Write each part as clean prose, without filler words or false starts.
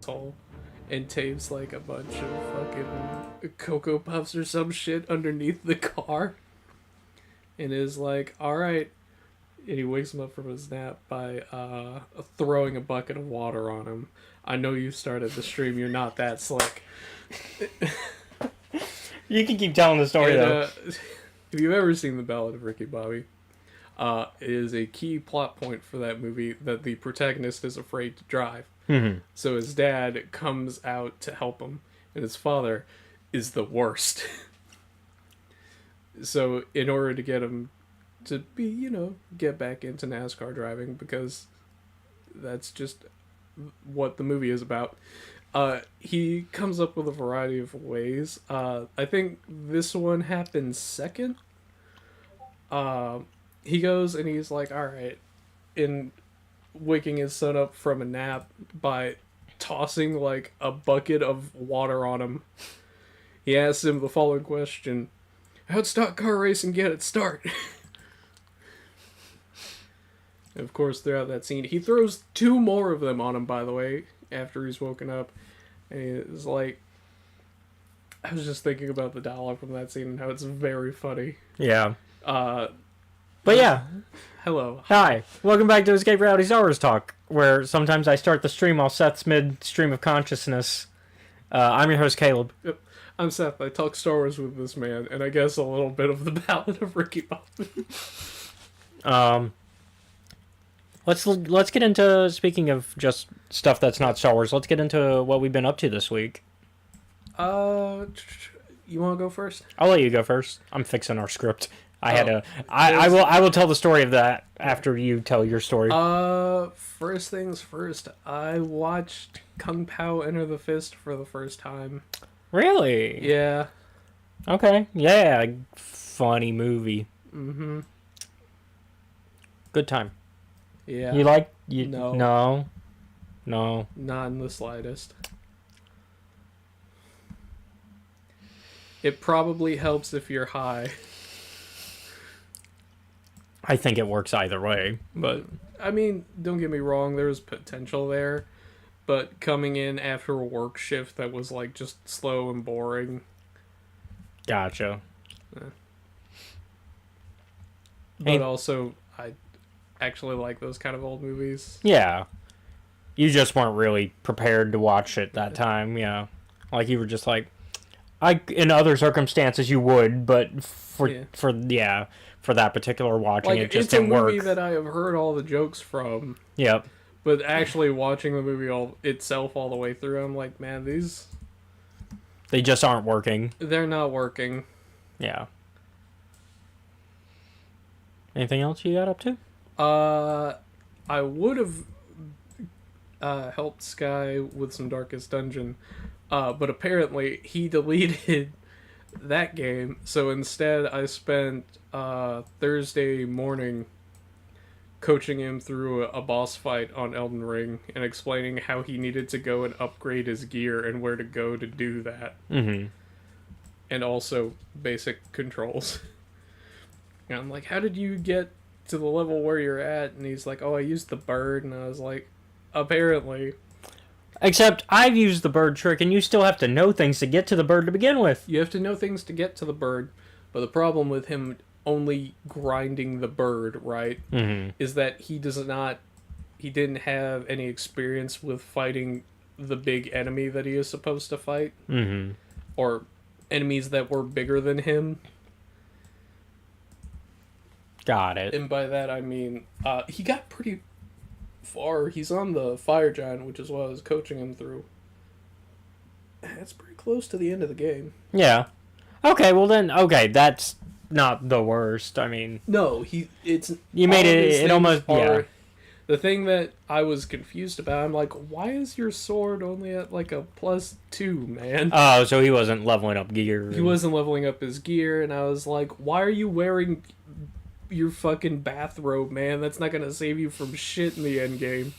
tall and tapes like a bunch of fucking Cocoa Puffs or some shit underneath the car. And is like, alright. And he wakes him up from his nap by throwing a bucket of water on him. I know you started the stream, you're not that slick. You can keep telling the story, though. If you've ever seen The Ballad of Ricky Bobby, it is a key plot point for that movie that the protagonist is afraid to drive. Mm-hmm. So his dad comes out to help him, and his father is the worst. So in order to get him to be, get back into NASCAR driving, because that's just what the movie is about, he comes up with a variety of ways. I think this one happens second. He goes and he's like, alright, in waking his son up from a nap by tossing like a bucket of water on him. He asks him the following question: how'd stock car racing get its start? And of course, throughout that scene, he throws 2 more of them on him, by the way, after he's woken up. And he's like, I was just thinking about the dialogue from that scene and how it's very funny. Yeah. But yeah. Hello. Hi. Welcome back to Escape Reality Star Wars Talk, where sometimes I start the stream while Seth's mid-stream of consciousness. I'm your host, Caleb. Yep. I'm Seth. I talk Star Wars with this man, and I guess a little bit of the Ballad of Ricky Bobby. Let's get into, speaking of just stuff that's not Star Wars, let's get into what we've been up to this week. You want to go first? I'll let you go first. I'm fixing our script. I will tell the story of that after you tell your story. First things first, I watched Kung Pao Enter the Fist for the first time. Really? Yeah. Okay. Yeah. Funny movie. Mm-hmm. Good time. Yeah. You like... No. No. Not in the slightest. It probably helps if you're high. I think it works either way, but... I mean, don't get me wrong, there's potential there, but coming in after a work shift that was, like, just slow and boring... Gotcha. But also, I actually like those kind of old movies. Yeah. You just weren't really prepared to watch it that time, yeah. Like, you were just like... in other circumstances you would, but for that particular watching, like, it just didn't work. It's a movie that I have heard all the jokes from. Yep. But actually watching the movie itself all the way through, I'm like, man, they just aren't working. They're not working. Yeah. Anything else you got up to? I would have helped Sky with some Darkest Dungeon, but apparently he deleted that game, so instead I spent Thursday morning coaching him through a boss fight on Elden Ring and explaining how he needed to go and upgrade his gear and where to go to do that. Mm-hmm. And also basic controls. And I'm like, how did you get to the level where you're at? And he's like, oh, I used the bird. And I was like, apparently. Except I've used the bird trick, and you still have to know things to get to the bird to begin with. You have to know things to get to the bird, but the problem with him only grinding the bird, right, is that he didn't have any experience with fighting the big enemy that he is supposed to fight, or enemies that were bigger than him. Got it. And by that I mean, he got pretty far. He's on the fire giant, which is what I was coaching him through. That's pretty close to the end of the game. Yeah. Okay, well then, that's not the worst. I mean... No, you made it almost... Yeah. The thing that I was confused about, I'm like, why is your sword only at like a +2, man? Oh, so he wasn't leveling up gear. He wasn't leveling up his gear, and I was like, why are you wearing your fucking bathrobe, man? That's not gonna save you from shit in the end game.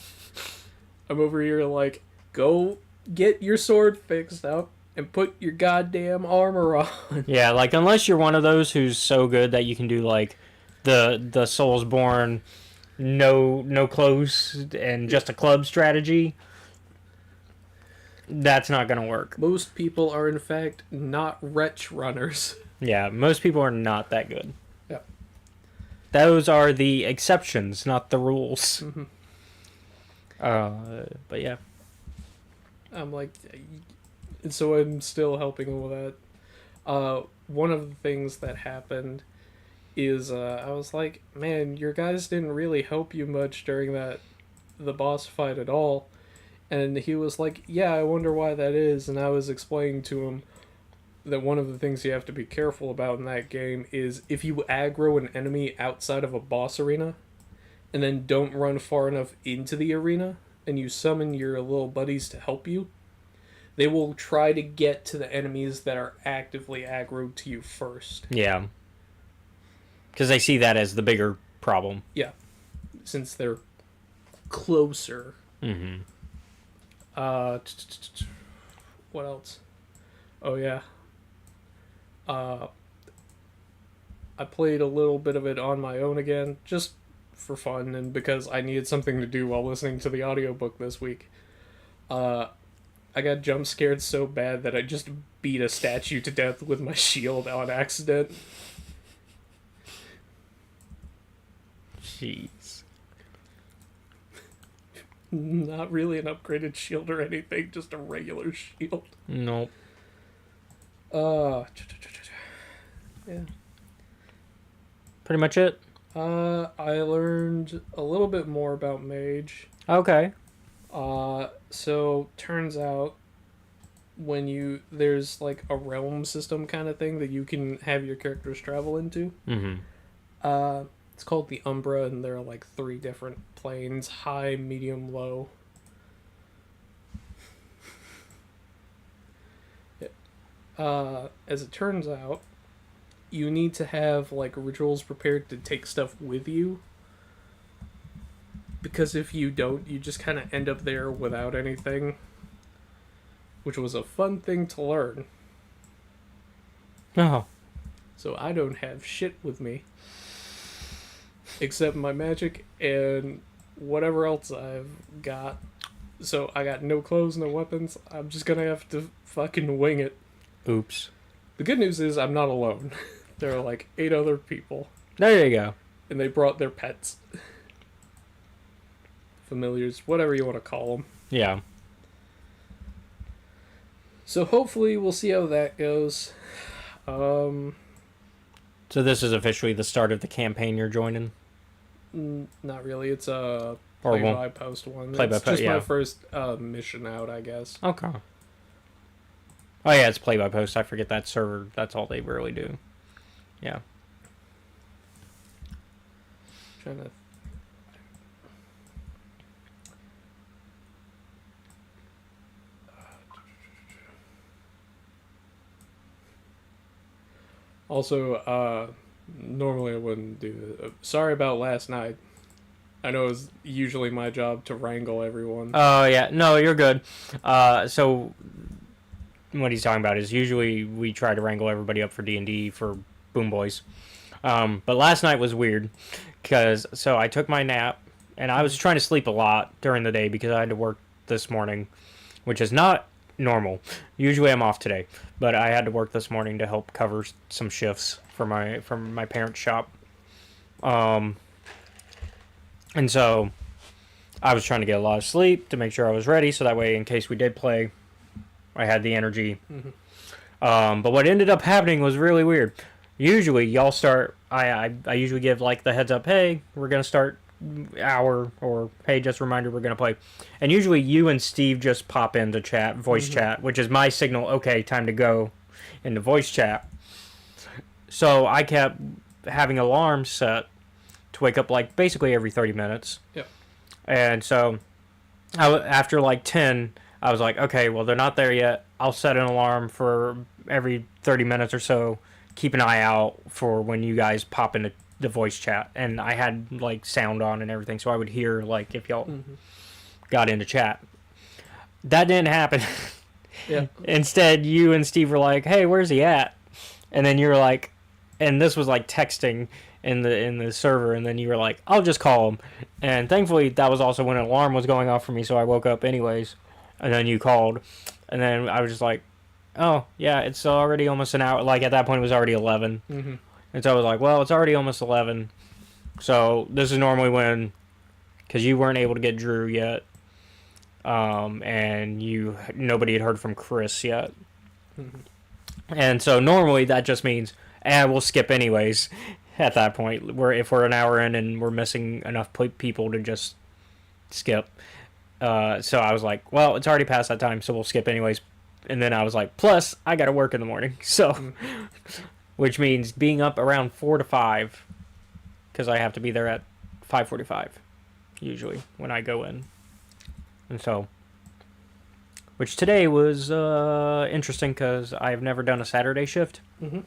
I'm over here like, go get your sword fixed up and put your goddamn armor on. Yeah, like, unless you're one of those who's so good that you can do, like, the Soulsborne no clothes and just a club strategy. That's not going to work. Most people are, in fact, not wretch runners. Yeah, most people are not that good. Yeah. Those are the exceptions, not the rules. Mm-hmm. But yeah. I'm like, so I'm still helping him with that. One of the things that happened is I was like, man, your guys didn't really help you much during the boss fight at all. And he was like, yeah, I wonder why that is. And I was explaining to him that one of the things you have to be careful about in that game is if you aggro an enemy outside of a boss arena and then don't run far enough into the arena and you summon your little buddies to help you, they will try to get to the enemies that are actively aggroed to you first. Yeah. Because they see that as the bigger problem. Yeah. Since they're closer. Mm-hmm. What else? Oh, yeah. I played a little bit of it on my own again, just for fun, and because I needed something to do while listening to the audiobook this week. I got jump scared so bad that I just beat a statue to death with my shield on accident. Jeez. Not really an upgraded shield or anything, just a regular shield. Nope. Yeah. Pretty much it? I learned a little bit more about Mage. Okay. So turns out there's like a realm system kind of thing that you can have your characters travel into. Mm-hmm. It's called the Umbra, and there are like 3 different planes: high, medium, low. As it turns out, you need to have like rituals prepared to take stuff with you, because if you don't, you just kind of end up there without anything, which was a fun thing to learn. Oh. So I don't have shit with me except my magic and whatever else I've got. So I got no clothes, no weapons. I'm just gonna have to fucking wing it. Oops. The good news is I'm not alone. There are like 8 other people. There you go. And they brought their pets. Familiars, whatever you want to call them. Yeah. So hopefully we'll see how that goes. So this is officially the start of the campaign you're joining? Not really. It's a play-by-post one. It's just my first mission out, I guess. Okay. Oh yeah, it's play-by-post. I forget that server. That's all they really do. Yeah. Trying to... Also, normally I wouldn't do this. Sorry about last night. I know it's usually my job to wrangle everyone. Oh, yeah. No, you're good. So what he's talking about is usually we try to wrangle everybody up for D&D for Boom Boys. But last night was weird so I took my nap and I was trying to sleep a lot during the day because I had to work this morning, which is not normal. Usually I'm off today, but I had to work this morning to help cover some shifts from my parents' shop. And so I was trying to get a lot of sleep to make sure I was ready, so that way in case we did play, I had the energy. Mm-hmm. But what ended up happening was really weird. Usually y'all start, I usually give like the heads up, hey, we're going to start hour, or hey, just a reminder, we're going to play. And usually you and Steve just pop into chat, voice chat, which is my signal, okay, time to go into voice chat. So I kept having alarms set to wake up like basically every 30 minutes. Yep. And so after like 10, I was like, okay, well, they're not there yet. I'll set an alarm for every 30 minutes or so. Keep an eye out for when you guys pop into the voice chat. And I had like sound on and everything, so I would hear like if y'all got into chat. That didn't happen. Yeah. Instead, you and Steve were like, hey, where's he at? And then you were like, and this was like texting in the server, and then you were like, I'll just call him. And thankfully that was also when an alarm was going off for me, so I woke up anyways. And then you called, And then I was just like, oh, yeah, it's already almost an hour. Like, at that point, it was already 11. Mm-hmm. And so I was like, well, it's already almost 11. So this is normally when, because you weren't able to get Drew yet, and nobody had heard from Chris yet. Mm-hmm. And so normally that just means, we'll skip anyways at that point. If we're an hour in and we're missing enough people to just skip. So I was like, well, it's already past that time, so we'll skip anyways. And then I was like, plus, I got to work in the morning. So, which means being up around 4 to 5, because I have to be there at 5:45, usually, when I go in. And so, which today was interesting, because I've never done a Saturday shift. Mm-hmm.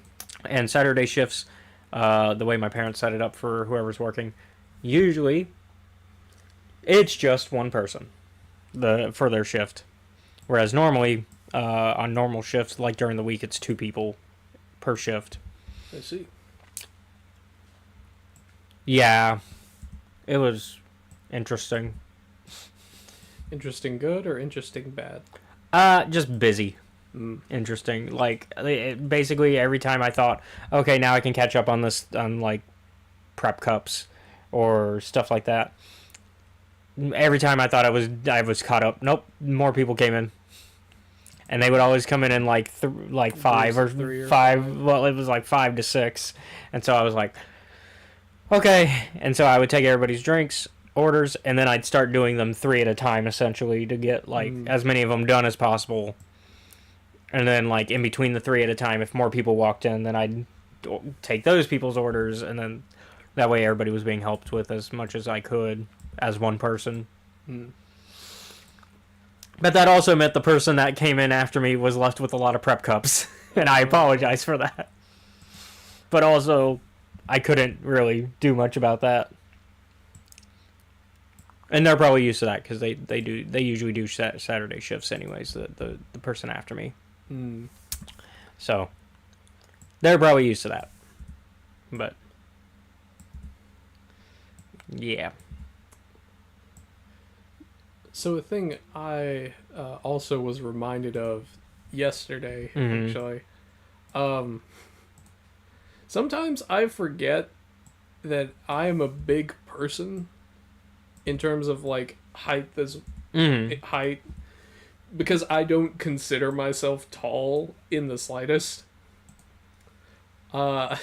And Saturday shifts, the way my parents set it up for whoever's working, usually, it's just one person for their shift. Whereas normally, on normal shifts, like during the week, it's 2 people per shift. I see. Yeah, it was interesting. Interesting good or interesting bad? Just busy. Interesting. Like, basically every time I thought, okay, now I can catch up on this, on like prep cups or stuff like that. Every time I thought I was caught up, nope, more people came in. And they would always come in like 5 or 5. Well, it was like 5 to 6. And so I was like, okay. And so I would take everybody's drinks, orders, and then I'd start doing them 3 at a time, essentially, to get like as many of them done as possible. And then like in between the 3 at a time, if more people walked in, then I'd take those people's orders, and then that way everybody was being helped with as much as I could as one person. But that also meant the person that came in after me was left with a lot of prep cups, and I apologize for that. But also, I couldn't really do much about that. And they're probably used to that, because they usually do Saturday shifts anyways, the person after me. So, they're probably used to that. But, yeah. So a thing I also was reminded of yesterday, actually. Sometimes I forget that I am a big person in terms of like height height, because I don't consider myself tall in the slightest. And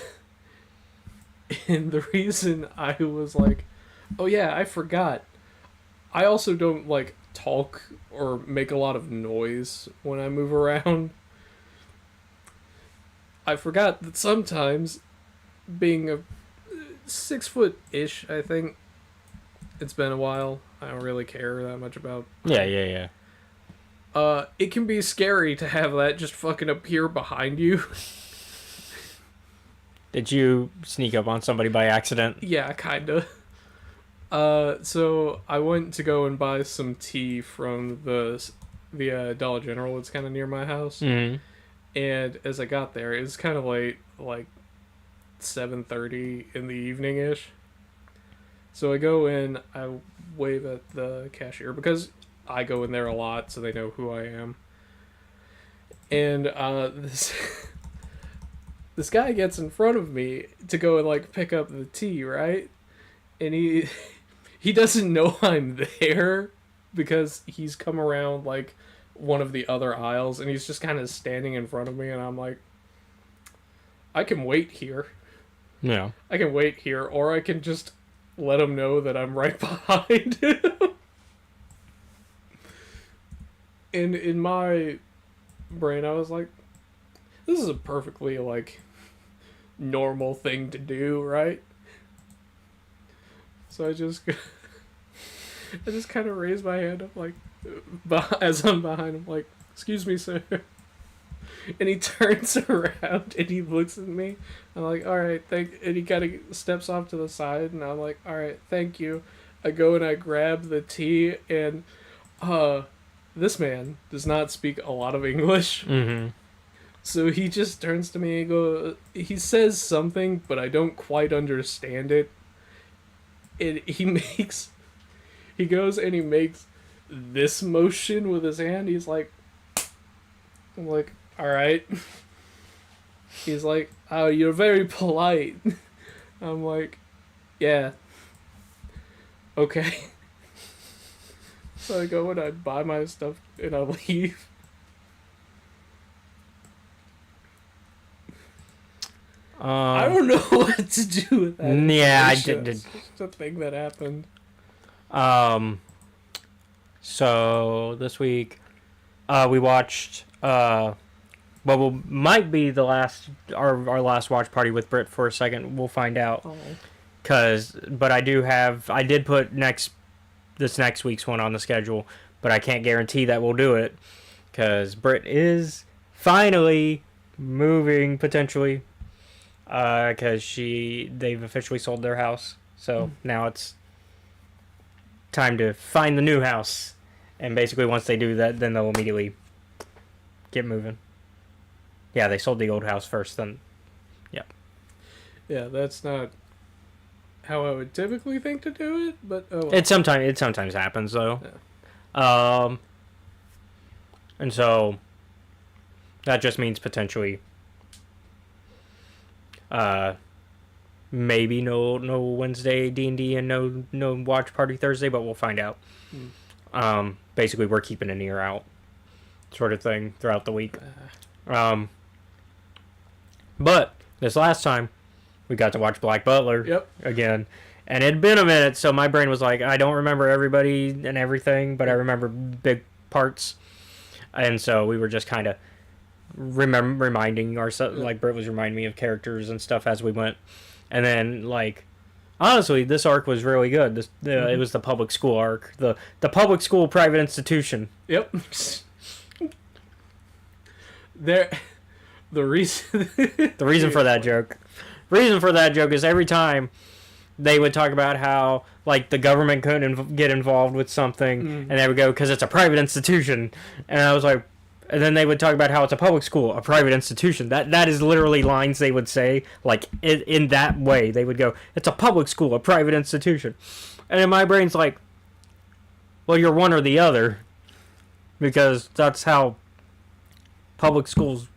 the reason I was like, oh yeah, I forgot. I also don't like talk or make a lot of noise when I move around. I forgot that sometimes, being a 6-foot-ish, I think, it's been a while. I don't really care that much about. Yeah. It can be scary to have that just fucking appear behind you. Did you sneak up on somebody by accident? Yeah, kinda. So I went to go and buy some tea from the Dollar General that's kind of near my house. And as I got there, it was kind of late, like 7:30 in the evening-ish. So I go in, I wave at the cashier, because I go in there a lot, so they know who I am. And this guy gets in front of me to go and like pick up the tea, right? And he doesn't know I'm there, because he's come around like one of the other aisles, and he's just kind of standing in front of me, and I'm like, I can wait here. Yeah. I can wait here, or I can just let him know that I'm right behind him. And in my brain, I was like, this is a perfectly like normal thing to do, right? So I just kind of raised my hand up, like, as I'm behind him, like, excuse me, sir. And he turns around and he looks at me. I'm like, all right, and he kind of steps off to the side, and I'm like, all right, thank you. I go and I grab the tea, and this man does not speak a lot of English. So he just turns to me and he says something, but I don't quite understand it. And he goes and he makes this motion with his hand. He's like, I'm like, all right. He's like, oh, you're very polite. I'm like, yeah. Okay. So I go and I buy my stuff and I leave. I don't know what to do with that. Yeah, I did. It's just a thing that happened. So this week, we watched might be the last our last watch party with Britt for a second. We'll find out. But I did put this next week's one on the schedule, but I can't guarantee that we'll do it because Britt is finally moving potentially. Because they've officially sold their house, so now it's time to find the new house, and basically once they do that, then they'll immediately get moving. Yeah, they sold the old house first, then yeah, that's not how I would typically think to do it, but oh well. It sometimes happens though. Yeah. And so that just means potentially maybe no Wednesday D&D and no watch party Thursday, but we'll find out. Basically we're keeping an ear out sort of thing throughout the week. But this last time we got to watch Black Butler again, and it had been a minute, so my brain was like, I don't remember everybody and everything, but I remember big parts, and so we were just kind of reminding ourselves, like Britt was reminding me of characters and stuff as we went. And then, like, honestly, this arc was really good. It was the public school arc, the public school private institution. Yep. The reason for that joke is every time they would talk about how, like, the government couldn't get involved with something, and they would go, because it's a private institution, and I was like, and then they would talk about how it's a public school, a private institution. That is literally lines they would say, like, in that way. They would go, it's a public school, a private institution. And in my brain's like, well, you're one or the other. Because that's how public schools...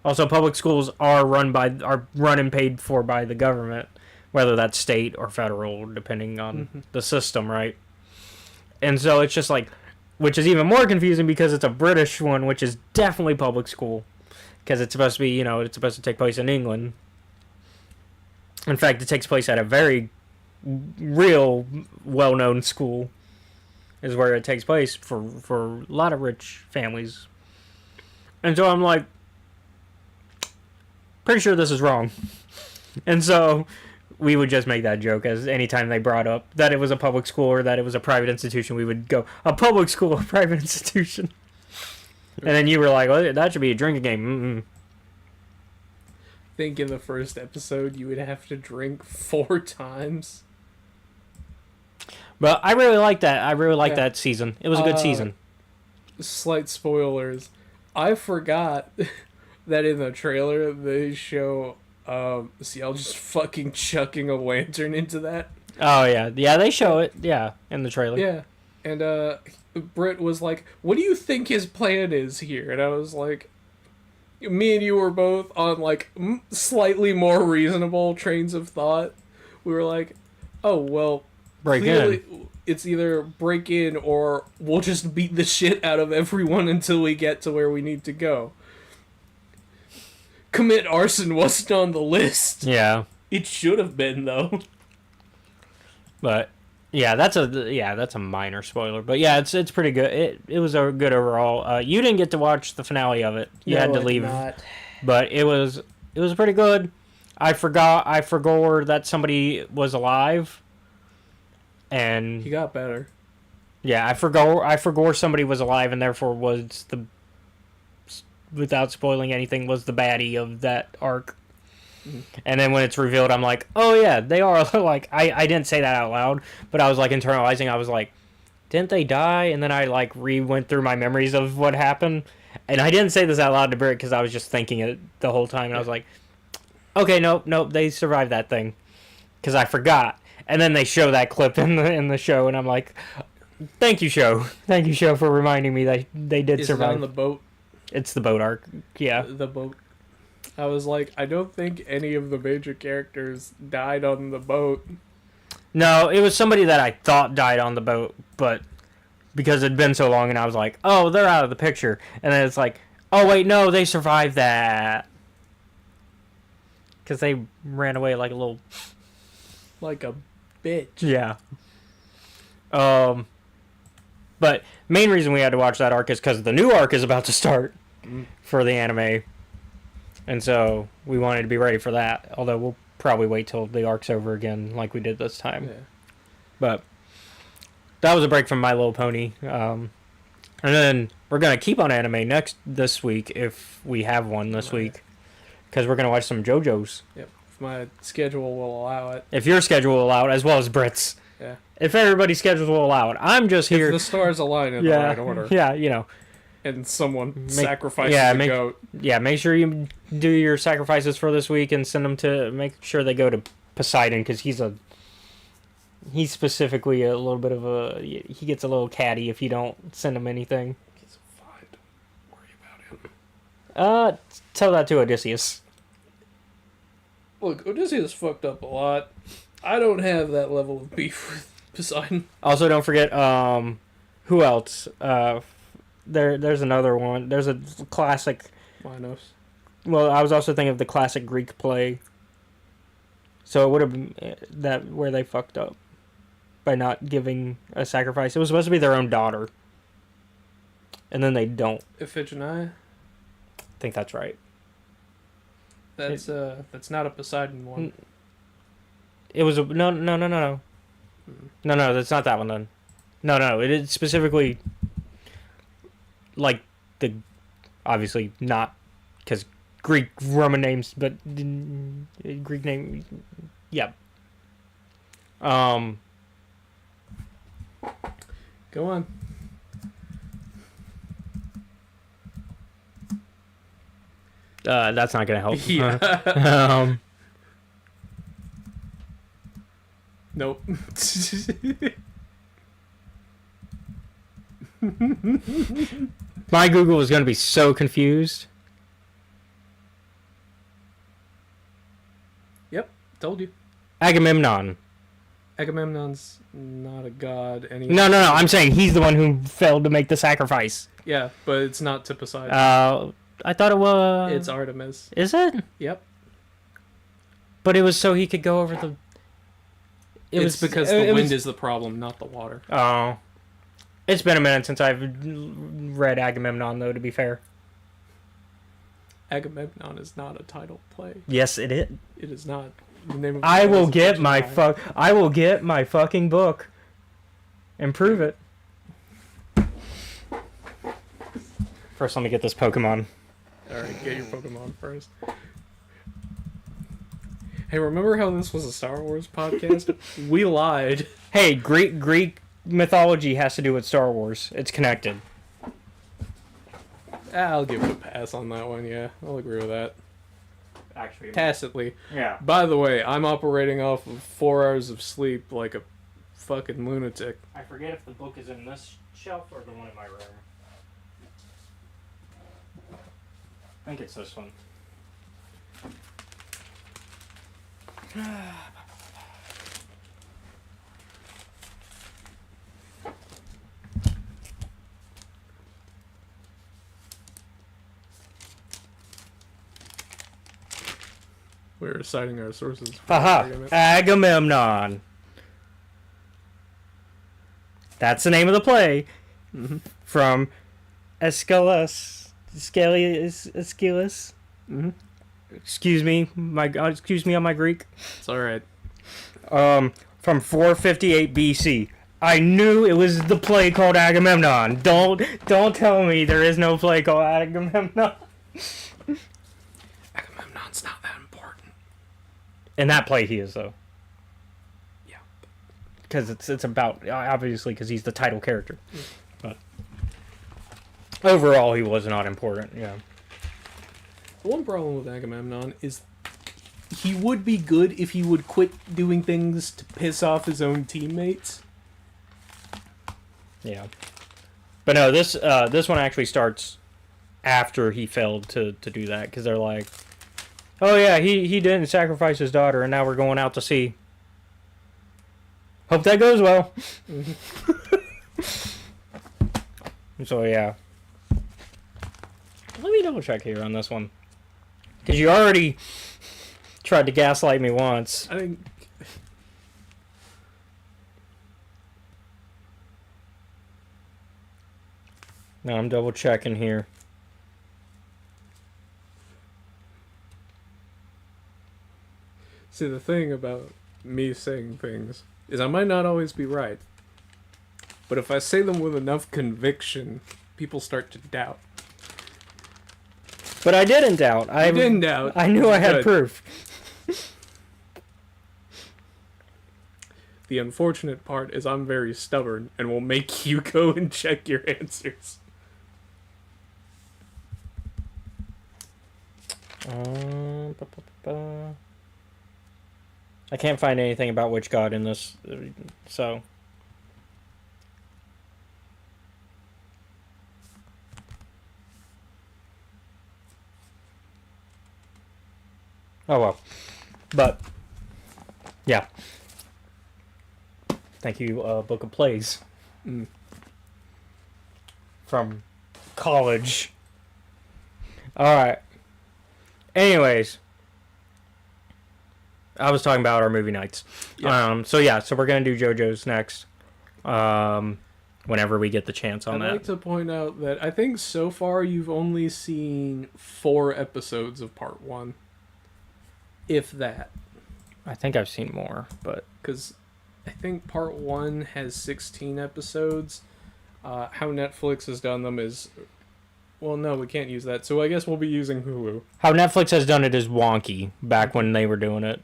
Also, public schools are run and paid for by the government. Whether that's state or federal, depending on the system, right? And so it's just like... Which is even more confusing because it's a British one, which is definitely public school. Because it's supposed to be, it's supposed to take place in England. In fact, it takes place at a very real, well-known school. Is where it takes place for a lot of rich families. And so I'm like, pretty sure this is wrong. And so we would just make that joke as anytime they brought up that it was a public school or that it was a private institution, we would go, a public school, a private institution. And then you were like, well, that should be a drinking game. I think in the first episode you would have to drink 4 times. But I really liked that. I really liked that season. It was a good season. Slight spoilers. I forgot that in the trailer they show Ciel just fucking chucking a lantern into that. Oh, yeah. Yeah, they show it. Yeah, in the trailer. Yeah. And Britt was like, what do you think his plan is here? And I was like, me and you were both on, like, slightly more reasonable trains of thought. We were like, oh, well, clearly it's either break in or we'll just beat the shit out of everyone until we get to where we need to go. Commit arson wasn't on the list. Yeah. It should have been, though. But yeah, that's a minor spoiler. But yeah, it's pretty good. It was a good overall. You didn't get to watch the finale of it. You had to leave. But it was pretty good. I forgot that somebody was alive. And he got better. Yeah, I forgot somebody was alive and therefore was without spoiling anything, was the baddie of that arc. And then when it's revealed, I'm like, oh yeah, they are. Like, I didn't say that out loud, but I was like internalizing. I was like, didn't they die? And then I like went through my memories of what happened. And I didn't say this out loud to Britt because I was just thinking it the whole time. And I was like, okay, nope, they survived that thing. Because I forgot. And then they show that clip in the show, and I'm like, thank you, show. Thank you, show, for reminding me that they did survive. Is it on the boat? It's the boat arc. Yeah. The boat. I was like, I don't think any of the major characters died on the boat. No, it was somebody that I thought died on the boat, but because it'd been so long, and I was like, oh, they're out of the picture. And then it's like, oh, wait, no, they survived that. Because they ran away like a little... Like a bitch. Yeah. But main reason we had to watch that arc is because the new arc is about to start for the anime. And so we wanted to be ready for that. Although we'll probably wait till the arc's over again like we did this time. Yeah. But that was a break from My Little Pony. And then we're going to keep on anime this week if we have one this week. Because we're going to watch some JoJo's. Yep. If my schedule will allow it. If your schedule will allow it, as well as Brit's. Yeah. If everybody's schedules will allow it. I'm just here. If the stars align in the right order. Yeah, you know. And someone sacrifices a goat. Yeah, make sure you do your sacrifices for this week and send them to... Make sure they go to Poseidon, because he's specifically a little bit of a... He gets a little catty if you don't send him anything. He's fine. Don't worry about him. Tell that to Odysseus. Look, Odysseus fucked up a lot. I don't have that level of beef with Poseidon. Also, don't forget, who else? There's another one. There's a classic... Minos. Well, I was also thinking of the classic Greek play. So it would have been that where they fucked up by not giving a sacrifice. It was supposed to be their own daughter. And then they don't. Iphigenia? I think that's right. That's not a Poseidon one. It was a... No. No, that's not that one then. No. It is specifically... Like the... Obviously not... Because Greek Roman names, but... Greek name... Yeah. Go on. That's not going to help. Yeah. Nope. My Google is going to be so confused. Yep, told you. Agamemnon. Agamemnon's not a god anyway. No. I'm saying he's the one who failed to make the sacrifice. Yeah, but it's not to Poseidon. I thought it was... It's Artemis. Is it? Yep. But it was so he could go over the... It's because the wind is the problem, not the water. Oh. It's been a minute since I've read Agamemnon, though, to be fair. Agamemnon is not a title play. Yes, it is. It is not. The name of the I play will is get my Iphigenia. I will get my fucking book and prove it. First, let me get this Pokemon. Alright, get your Pokemon first. Hey, remember how this was a Star Wars podcast? We lied. Hey, Greek mythology has to do with Star Wars. It's connected. I'll give it a pass on that one, yeah. I'll agree with that. Actually, Tacitly. yeah. By the way, I'm operating off of 4 hours of sleep like a fucking lunatic. I forget if the book is in this shelf or the one in my room. I think it's this one. We're citing our sources. for Haha! argument. Agamemnon. That's the name of the play. Mm-hmm. From Aeschylus. Aeschylus. Mm-hmm. Excuse me, excuse me on my Greek. It's alright. From 458 BC. I knew it was the play called Agamemnon. Don't tell me there is no play called Agamemnon. Agamemnon's not that important. In that play, he is though. Yeah. Because it's about obviously because he's the title character. But overall, he was not important. Yeah. The one problem with Agamemnon is he would be good if he would quit doing things to piss off his own teammates. Yeah. But no, this one actually starts after he failed to do that, because they're like, oh yeah, he didn't sacrifice his daughter, and now we're going out to sea. Hope that goes well. So yeah. Let me double check here on this one. Because you already tried to gaslight me once. I think... No, I'm double checking here. See, the thing about me saying things is I might not always be right. But if I say them with enough conviction, people start to doubt. But I didn't doubt. I didn't doubt. I knew I had Good. proof. The unfortunate part is I'm very stubborn and will make you go and check your answers. I can't find anything about witch god in this, so... Oh well. But, yeah. Thank you, Book of Plays. From college. Alright. Anyways. I was talking about our movie nights. Yep. So we're going to do JoJo's next. Whenever we get the chance on that. I'd like to point out that I think so far you've only seen 4 episodes of part 1. If that. I think I've seen more, but... Because I think part 1 has 16 episodes. How Netflix has done them is... Well, no, we can't use that, so I guess we'll be using Hulu. How Netflix has done it is wonky back when they were doing it.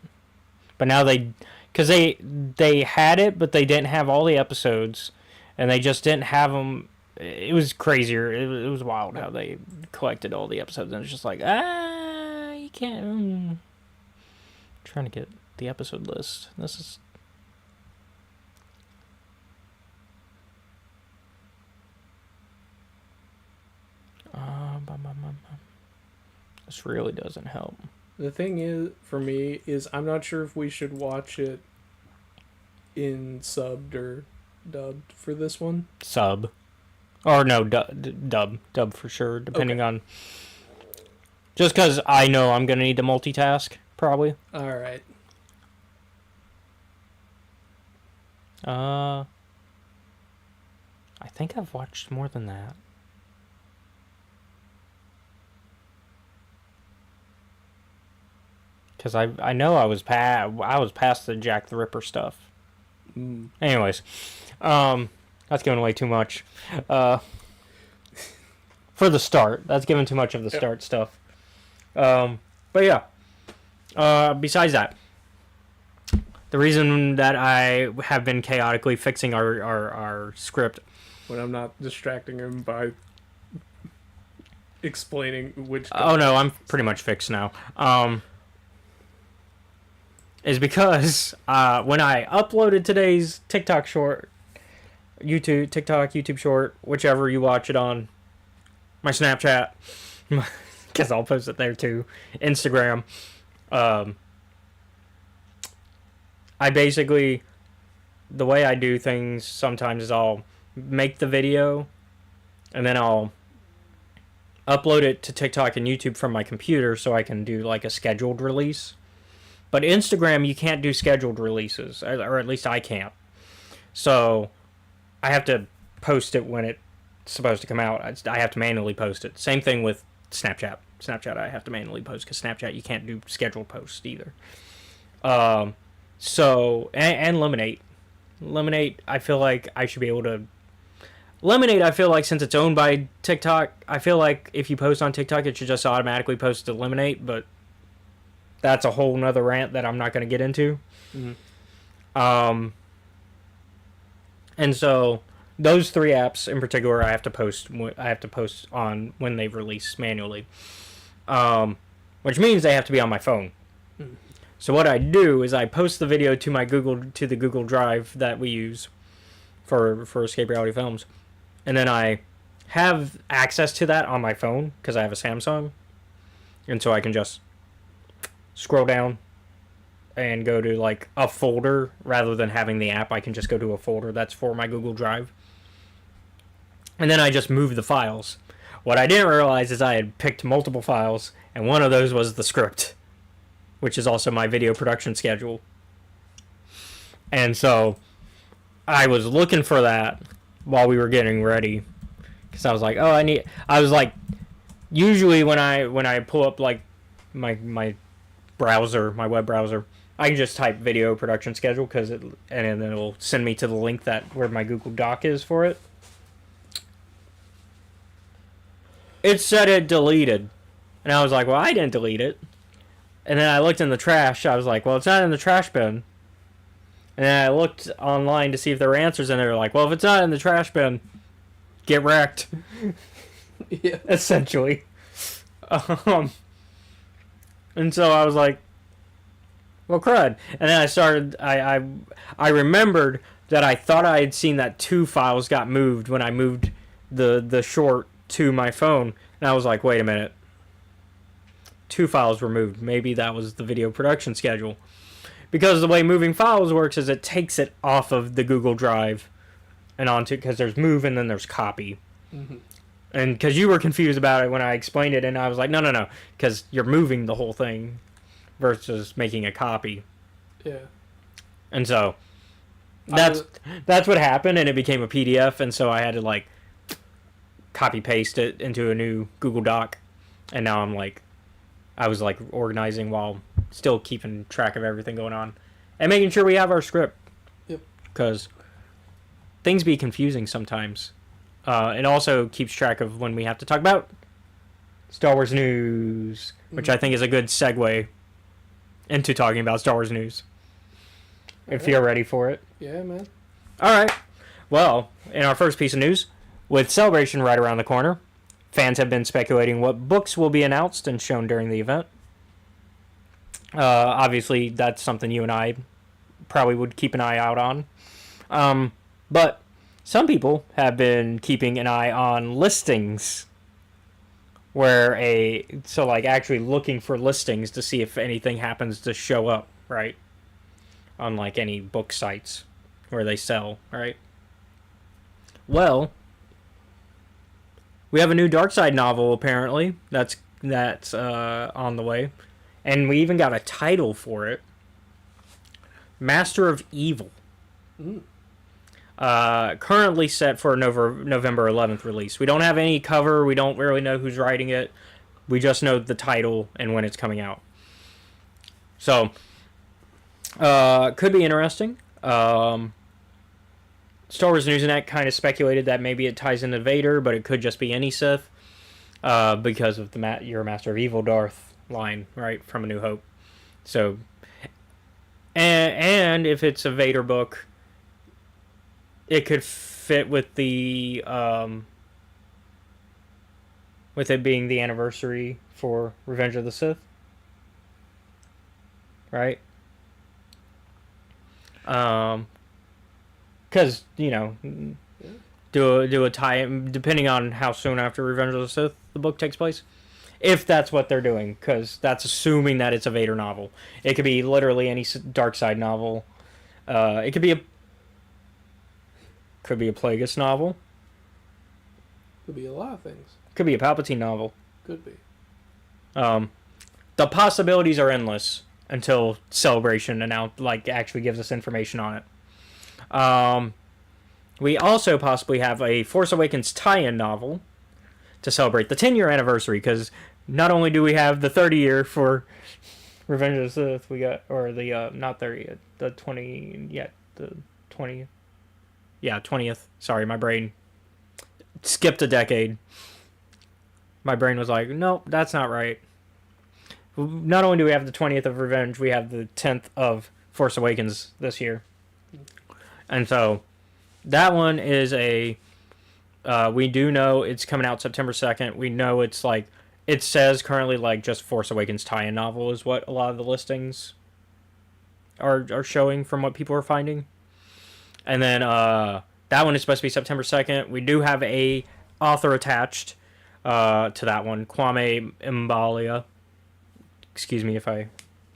But now they... Because they had it, but they didn't have all the episodes. And they just didn't have them... It was crazier. It was wild how they collected all the episodes. And it's just like, you can't... Trying to get the episode list. This is... This really doesn't help. The thing is, for me, is I'm not sure if we should watch it in subbed or dubbed for this one. Sub. Or no, dub. Dub for sure, depending on... Just because I know I'm going to need to multitask, probably. Alright. I think I've watched more than that. Because I know I was past the Jack the Ripper stuff. Anyways, that's giving away too much. For the start, that's giving too much of the start stuff. But yeah. Besides that, the reason that I have been chaotically fixing our script, when I'm not distracting him by explaining which... Oh no, I'm pretty much fixed now. Is because when I uploaded today's TikTok short, YouTube short, whichever you watch it on, my Snapchat, because I'll post it there too, Instagram, I basically, the way I do things sometimes is I'll make the video, and then I'll upload it to TikTok and YouTube from my computer so I can do like a scheduled release. But Instagram, you can't do scheduled releases, or at least I can't. So I have to post it when it's supposed to come out. I have to manually post it. Same thing with Snapchat. Snapchat, I have to manually post, because Snapchat, you can't do scheduled posts either. So, and Lemonade. Lemonade, I feel like I should be able to... Lemonade, I feel like since it's owned by TikTok, I feel like if you post on TikTok, it should just automatically post to Lemonade, but that's a whole nother rant that I'm not going to get into. Mm-hmm. And so those 3 apps in particular, I have to post on when they release manually, which means they have to be on my phone. Mm-hmm. So what I do is I post the video to the Google Drive that we use for Escape Reality Films, and then I have access to that on my phone because I have a Samsung, and so I can just scroll down and go to like a folder rather than having the app. I can just go to a folder that's for my Google Drive, and then I just move the files. What I didn't realize is I had picked multiple files, and one of those was the script, which is also my video production schedule. And so I was looking for that while we were getting ready, because I was like, usually when I pull up like my browser, my web browser, I can just type video production schedule and then it'll send me to the link where my Google Doc is for it. It said it deleted, and I was like, well, I didn't delete it. And then I looked in the trash. I was like, well, it's not in the trash bin. And then I looked online to see if there were answers, and they were like, well, if it's not in the trash bin, get wrecked. Yeah. Essentially. And so I was like, well, crud. And then I remembered that I thought I had seen that 2 files got moved when I moved the short to my phone. And I was like, wait a minute. 2 files were moved. Maybe that was the video production schedule. Because the way moving files works is it takes it off of the Google Drive and onto, because there's move and then there's copy. Mm-hmm. And because you were confused about it when I explained it, and I was like, no, because you're moving the whole thing versus making a copy. Yeah. And so that's what happened, and it became a PDF, and so I had to like copy paste it into a new Google Doc, and now I was like organizing while still keeping track of everything going on and making sure we have our script. Yep. Because things be confusing sometimes. It also keeps track of when we have to talk about Star Wars news, which I think is a good segue into talking about Star Wars news. If you're ready for it. Yeah, man. All right. Well, in our first piece of news, with Celebration right around the corner, fans have been speculating what books will be announced and shown during the event. Obviously, that's something you and I probably would keep an eye out on. But some people have been keeping an eye on listings. Actually looking for listings to see if anything happens to show up, right? On like any book sites where they sell, right? Well, we have a new Darkside novel, apparently, that's on the way. And we even got a title for it. Master of Evil. Mm. Currently set for a November 11th release. We don't have any cover. We don't really know who's writing it. We just know the title and when it's coming out. So, could be interesting. Star Wars Newsnet kind of speculated that maybe it ties into Vader, but it could just be any Sith, because of your Master of Evil Darth line, right, from A New Hope. So, and if it's a Vader book, it could fit with the with it being the anniversary for Revenge of the Sith, right? Because do a tie depending on how soon after Revenge of the Sith the book takes place, if that's what they're doing, because that's assuming that it's a Vader novel. It could be literally any dark side novel. It could be a Plagueis novel. Could be a lot of things. Could be a Palpatine novel. Could be. The possibilities are endless until Celebration actually gives us information on it. We also possibly have a Force Awakens tie-in novel to celebrate the 10-year anniversary, because not only do we have the 30-year for Revenge of the Sith, we got, or the, not 30, the 20th. Sorry, my brain skipped a decade. My brain was like, nope, that's not right. Not only do we have the 20th of Revenge, we have the 10th of Force Awakens this year. And so, that one is we do know it's coming out September 2nd. We know it's it says currently just Force Awakens tie-in novel is what a lot of the listings are showing from what people are finding. And then that one is supposed to be September 2nd. We do have a author attached to that one, Kwame Mbalia. Excuse me if I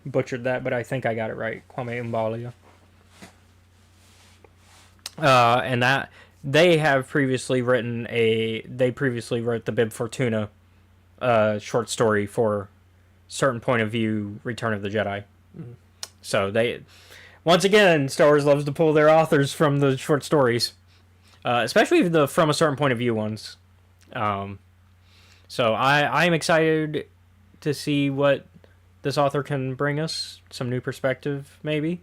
butchered that, but I think I got it right. Kwame Mbalia. And that they previously wrote the Bib Fortuna short story for Certain Point of View Return of the Jedi. Mm-hmm. So once again, Star Wars loves to pull their authors from the short stories, especially the From a Certain Point of View ones. So I'm excited to see what this author can bring us, some new perspective maybe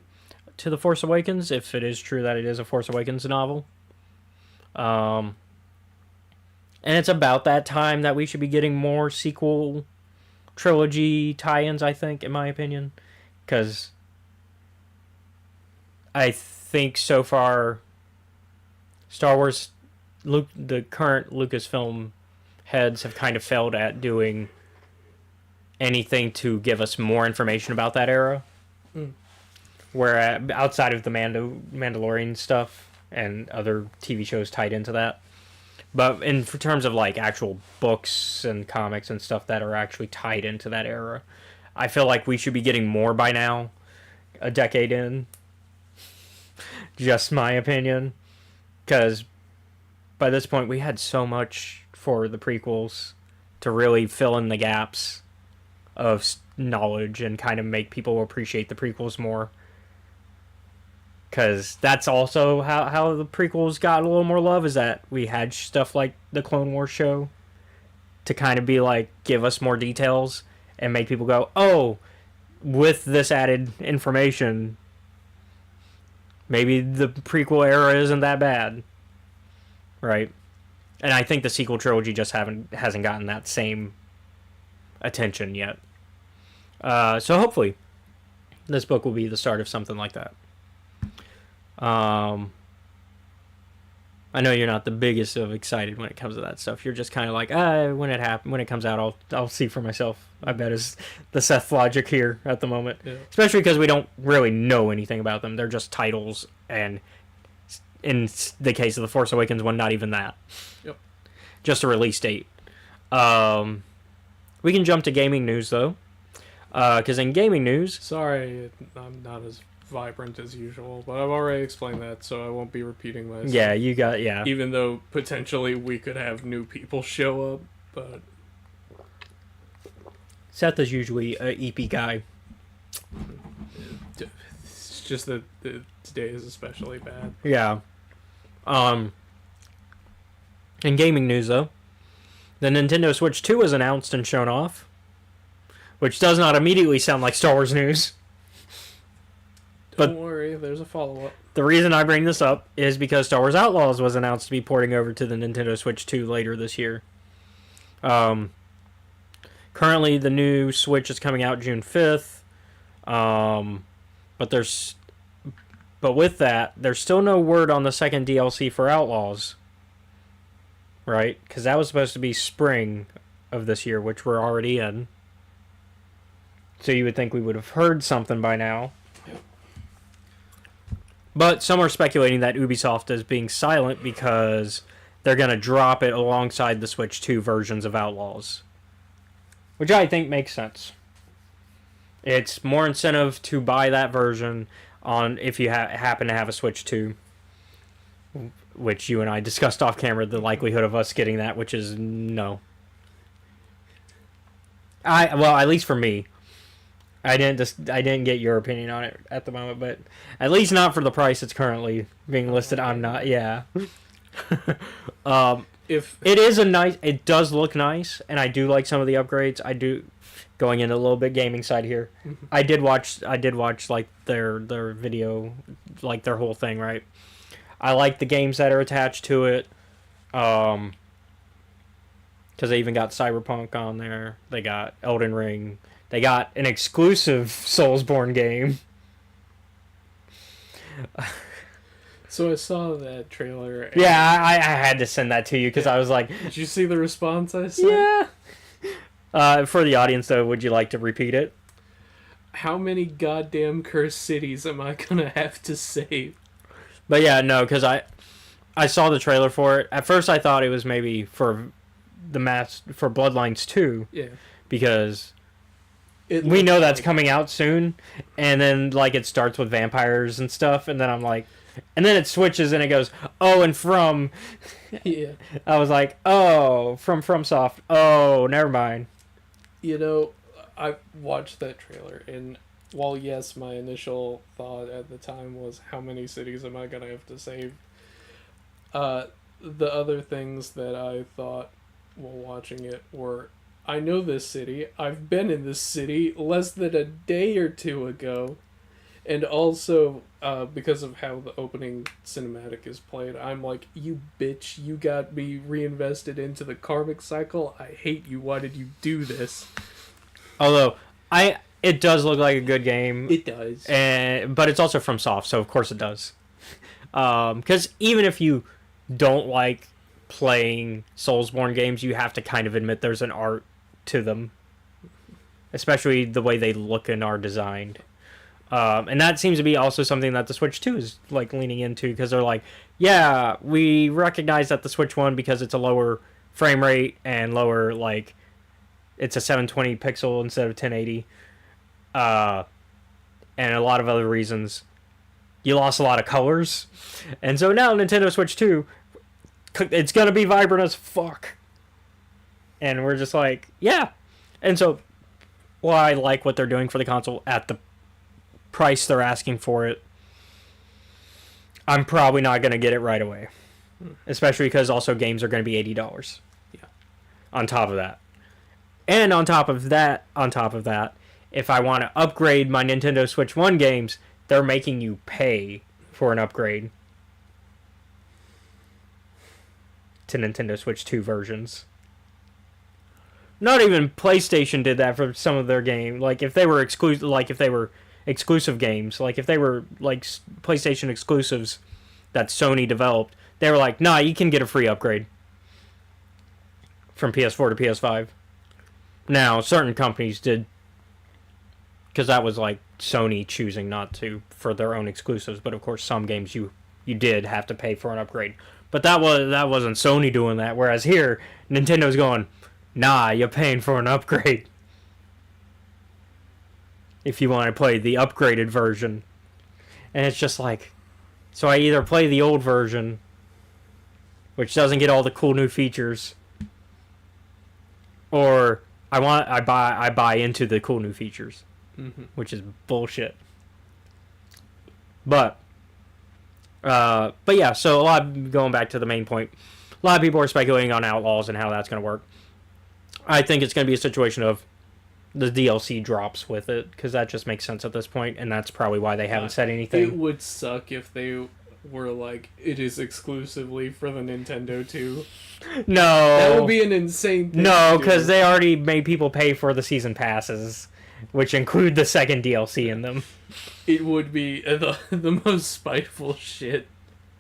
to The Force Awakens, if it is true that it is a Force Awakens novel. And it's about that time that we should be getting more sequel trilogy tie-ins, I think, in my opinion. Because I think so far Star Wars, the current Lucasfilm heads have kind of failed at doing anything to give us more information about that era. Where outside of the Mandalorian stuff and other TV shows tied into that. But in terms of like actual books and comics and stuff that are actually tied into that era, I feel like we should be getting more by now, a decade in. Just my opinion. Because by this point we had so much for the prequels to really fill in the gaps of knowledge and kind of make people appreciate the prequels more. Because that's also how the prequels got a little more love, is that we had stuff like the Clone Wars show to kind of be like, give us more details and make people go, oh, with this added information, maybe the prequel era isn't that bad. Right? And I think the sequel trilogy just hasn't gotten that same attention yet. So hopefully this book will be the start of something like that. I know you're not the biggest of excited when it comes to that stuff. You're just kind of like, when it comes out, I'll see for myself. I bet is the Seth logic here at the moment. Yeah. Especially because we don't really know anything about them. They're just titles, and in the case of the Force Awakens one, not even that. Yep. Just a release date. We can jump to gaming news though, because in gaming news, sorry, I'm not as vibrant as usual, but I've already explained that, so I won't be repeating myself. Yeah, Even though potentially we could have new people show up, but Seth is usually a EP guy. It's just that today is especially bad. Yeah. In gaming news though, the Nintendo Switch 2 was announced and shown off, which does not immediately sound like Star Wars news. Don't worry, there's a follow-up. The reason I bring this up is because Star Wars Outlaws was announced to be porting over to the Nintendo Switch 2 later this year. Currently, the new Switch is coming out June 5th. But with that, there's still no word on the second DLC for Outlaws. Right? Because that was supposed to be spring of this year, which we're already in. So you would think we would have heard something by now. But some are speculating that Ubisoft is being silent because they're going to drop it alongside the Switch 2 versions of Outlaws. Which I think makes sense. It's more incentive to buy that version on if you happen to have a Switch 2. Which you and I discussed off camera, the likelihood of us getting that, which is no. Well, at least for me. I didn't get your opinion on it at the moment, but at least not for the price it's currently being listed. I'm not. Yeah. If it does look nice, and I do like some of the upgrades. I do, going into a little bit gaming side here. I did watch like their video, like their whole thing, right? I like the games that are attached to it. Because they even got Cyberpunk on there. They got Elden Ring. They got an exclusive Soulsborne game. So I saw that trailer. Yeah, I had to send that to you because I was like... Did you see the response I sent? Yeah. For the audience, though, would you like to repeat it? How many goddamn cursed cities am I going to have to save? But yeah, no, because I saw the trailer for it. At first, I thought it was maybe for for Bloodlines 2, Yeah. because It we know that's like, coming out soon, and then like it starts with vampires and stuff, and then I'm like, and then it switches and it goes, oh, and from. Yeah. I was like, oh, from FromSoft. Oh, never mind. You know, I watched that trailer, and while yes, my initial thought at the time was, how many cities am I gonna have to save? The other things that I thought while watching it were, I know this city. I've been in this city less than a day or two ago. And also, because of how the opening cinematic is played, I'm like, you bitch, you got me reinvested into the karmic cycle. I hate you. Why did you do this? Although, it does look like a good game. It does. But it's also FromSoft, so of course it does. Because even if you don't like playing Soulsborne games, you have to kind of admit there's an art to them. Especially the way they look and are designed. And that seems to be also something that the Switch 2 is like leaning into, because they're like, yeah, we recognize that the Switch 1, because it's a lower frame rate and lower, like, it's a 720 pixel instead of 1080, and a lot of other reasons, you lost a lot of colors. And so now Nintendo Switch 2, it's gonna be vibrant as fuck. And we're just like, yeah. And so, well, I like what they're doing for the console at the price they're asking for it. I'm probably not going to get it right away. Especially because also games are going to be $80. Yeah. On top of that. And on top of that, if I want to upgrade my Nintendo Switch 1 games, they're making you pay for an upgrade to Nintendo Switch 2 versions. Not even PlayStation did that for some of their games. Like if they were exclusive games, like if they were like PlayStation exclusives that Sony developed, they were like, nah, you can get a free upgrade from PS4 to PS5. Now, certain companies did, because that was like Sony choosing not to for their own exclusives, but of course some games you did have to pay for an upgrade. But that wasn't Sony doing that, whereas here, Nintendo's going, nah, you're paying for an upgrade if you want to play the upgraded version. And it's just like, so I either play the old version, which doesn't get all the cool new features, or I buy into the cool new features, which is bullshit. But yeah, so going back to the main point, a lot of people are speculating on Outlaws and how that's going to work. I think it's going to be a situation of the DLC drops with it, because that just makes sense at this point, and that's probably why they haven't said anything. It would suck if they were like, it is exclusively for the Nintendo 2. No. That would be an insane thing. No, because they already made people pay for the season passes, which include the second DLC in them. It would be the most spiteful shit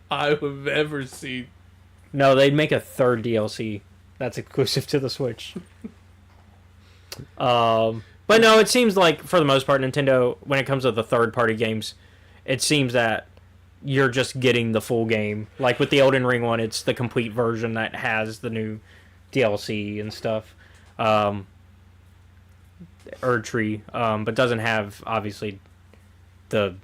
I have ever seen. No, they'd make a third DLC that's exclusive to the Switch. But no, it seems like, for the most part, Nintendo, when it comes to the third-party games, it seems that you're just getting the full game. Like with the Elden Ring one, it's the complete version that has the new DLC and stuff. Erdtree, but doesn't have, obviously, the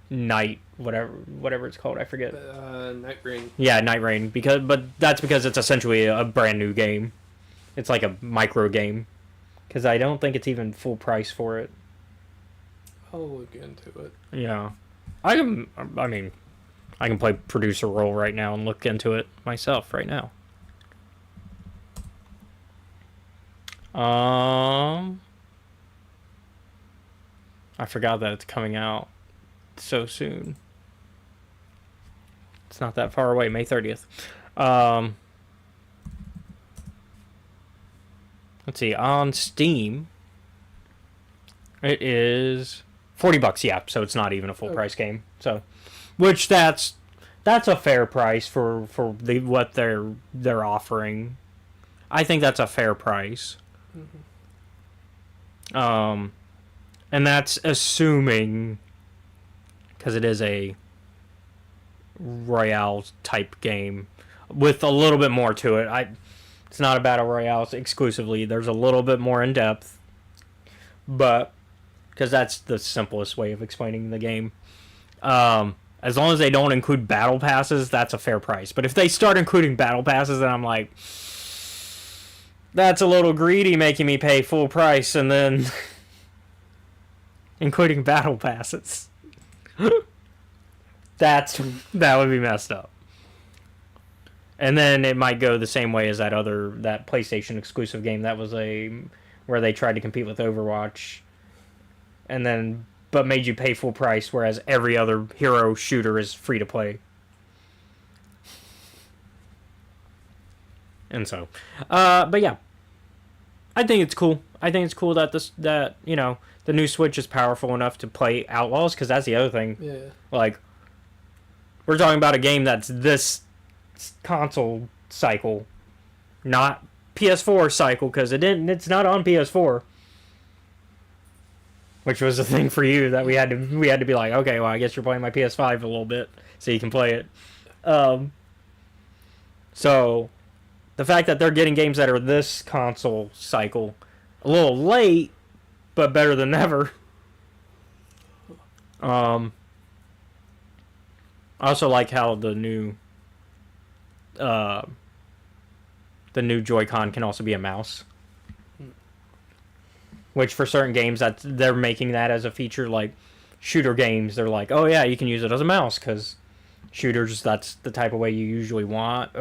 Night, whatever it's called, I forget. Night Rain. Yeah, Night Rain, but that's because it's essentially a brand new game. It's like a micro game. Because I don't think it's even full price for it. I'll look into it. Yeah. I can play producer role right now and look into it myself right now. I forgot that it's coming out so soon. It's not that far away, May 30th. Let's see, on Steam, it is $40, yeah, so it's not even a full price game. So, which that's a fair price for what they're offering. I think that's a fair price. And that's assuming, because it is a royale type game with a little bit more to it. It's not a battle royale exclusively. There's a little bit more in depth, but because that's the simplest way of explaining the game. As long as they don't include battle passes, that's a fair price. But if they start including battle passes, then I'm like, that's a little greedy, making me pay full price and then including battle passes. That would be messed up. And then it might go the same way as that PlayStation exclusive game that was where they tried to compete with Overwatch, but made you pay full price, whereas every other hero shooter is free to play. And so, but yeah, I think it's cool. I think it's cool that the new Switch is powerful enough to play Outlaws, because that's the other thing. Yeah. Like, we're talking about a game that's this console cycle, not PS4 cycle, because it's not on PS4. Which was a thing for you that we had to be like, okay, well, I guess you're playing my PS5 a little bit so you can play it. So the fact that they're getting games that are this console cycle a little late, but better than ever. I also like how the new Joy-Con can also be a mouse. Which for certain games that they're making that as a feature, like shooter games, they're like, oh yeah, you can use it as a mouse, because shooters, that's the type of way you usually want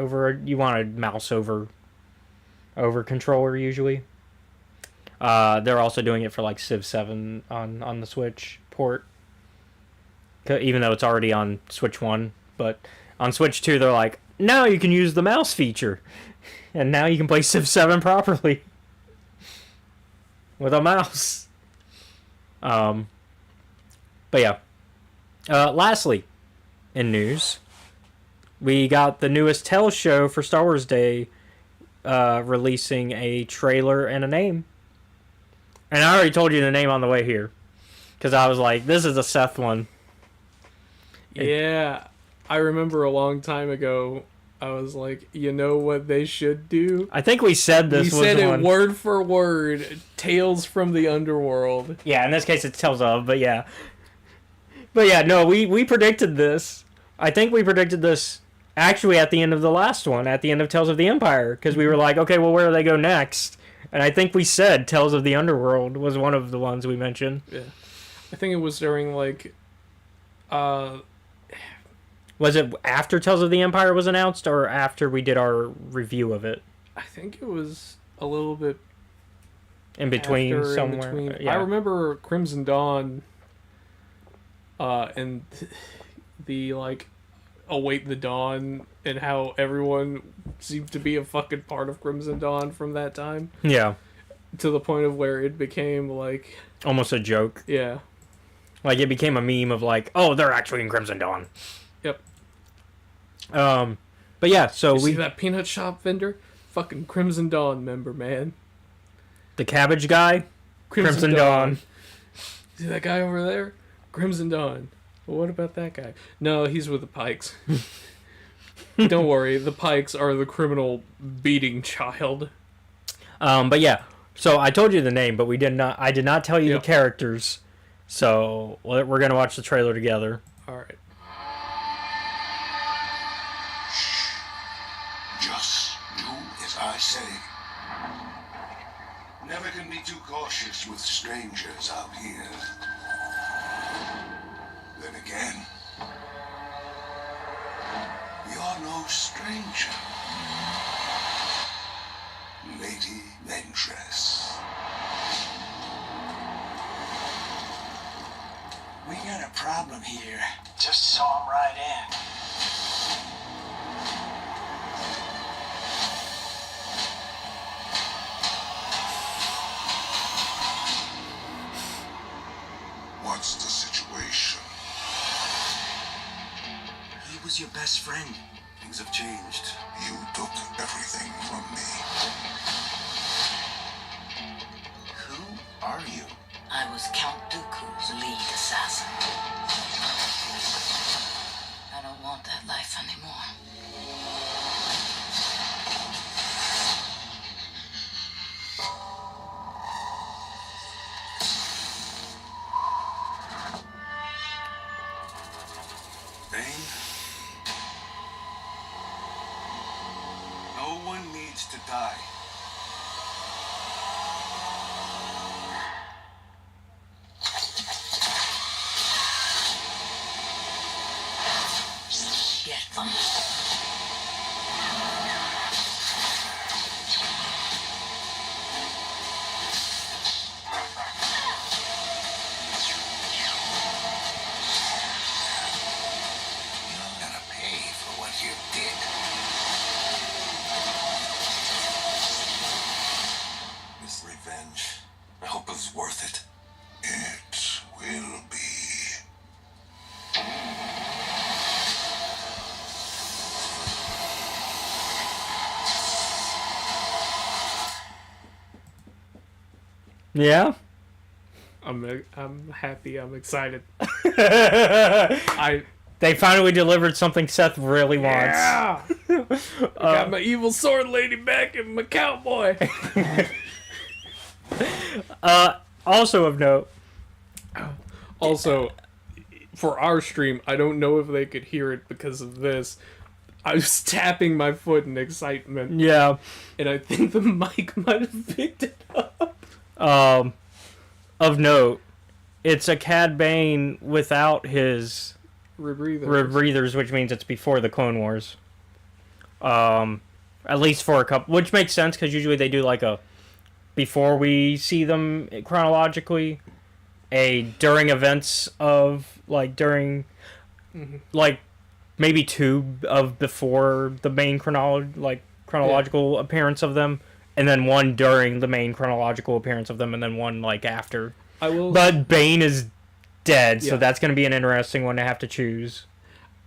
you want a mouse over controller usually. They're also doing it for like Civ 7 on the Switch port, even though it's already on Switch 1, but on Switch 2 they're like, now you can use the mouse feature, and now you can play Civ 7 properly with a mouse. But yeah. Lastly, in news, we got the newest Tales show for Star Wars Day releasing a trailer and a name. And I already told you the name on the way here, because I was like, this is a Seth one. Yeah, I remember a long time ago, I was like, you know what they should do? I think we said this was one. We said it one. word for word. Tales from the Underworld. Yeah, in this case it's Tales of, but yeah. But yeah, no, we predicted this. I think we predicted this actually at the end of the last one, at the end of Tales of the Empire, because we were like, okay, well, where do they go next? And I think we said Tales of the Underworld was one of the ones we mentioned. Yeah. I think it was during, like, was it after Tales of the Empire was announced, or after we did our review of it? I think it was a little bit in between somewhere. In between. Yeah. I remember Crimson Dawn and the, like, Await the Dawn, and how everyone seemed to be a fucking part of Crimson Dawn from that time. Yeah. To the point of where it became, like, almost a joke. Yeah. Like, it became a meme of, like, oh, they're actually in Crimson Dawn. Yep. But yeah, so see that peanut shop vendor? Fucking Crimson Dawn member, man. The cabbage guy? Crimson Dawn. See that guy over there? Crimson Dawn. Well, what about that guy? No, he's with the Pikes. Don't worry, the Pikes are the criminal beating child. But yeah, so I told you the name, but I did not tell you the characters. So we're gonna watch the trailer together. All right. Just do as I say. Never can be too cautious with strangers out here. Then again, you're no stranger, Lady Ventress. We got a problem here. Just saw him right in. What's the situation? He was your best friend. Things have changed. You took everything from me. Who are you? I was Count Dooku's lead assassin. I don't want that life Bane. No one needs to die. Get them. You're gonna pay for what you did. This revenge, I hope it's worth it. It will be. Yeah. I'm happy. I'm excited. They finally delivered something Seth really wants. Yeah. I got my evil sword lady back and my cowboy. Also of note. Also, for our stream, I don't know if they could hear it because of this. I was tapping my foot in excitement, Yeah. and I think the mic might have picked it up. Of note, it's a Cad Bane without his rebreathers, which means it's before the Clone Wars. At least for a couple, which makes sense because usually they do like a before we see them chronologically, a during events of like during, like maybe two of before the main chronological appearance of them. And then one during the main chronological appearance of them, and then one, like, after. But Bane is dead, so that's going to be an interesting one to have to choose.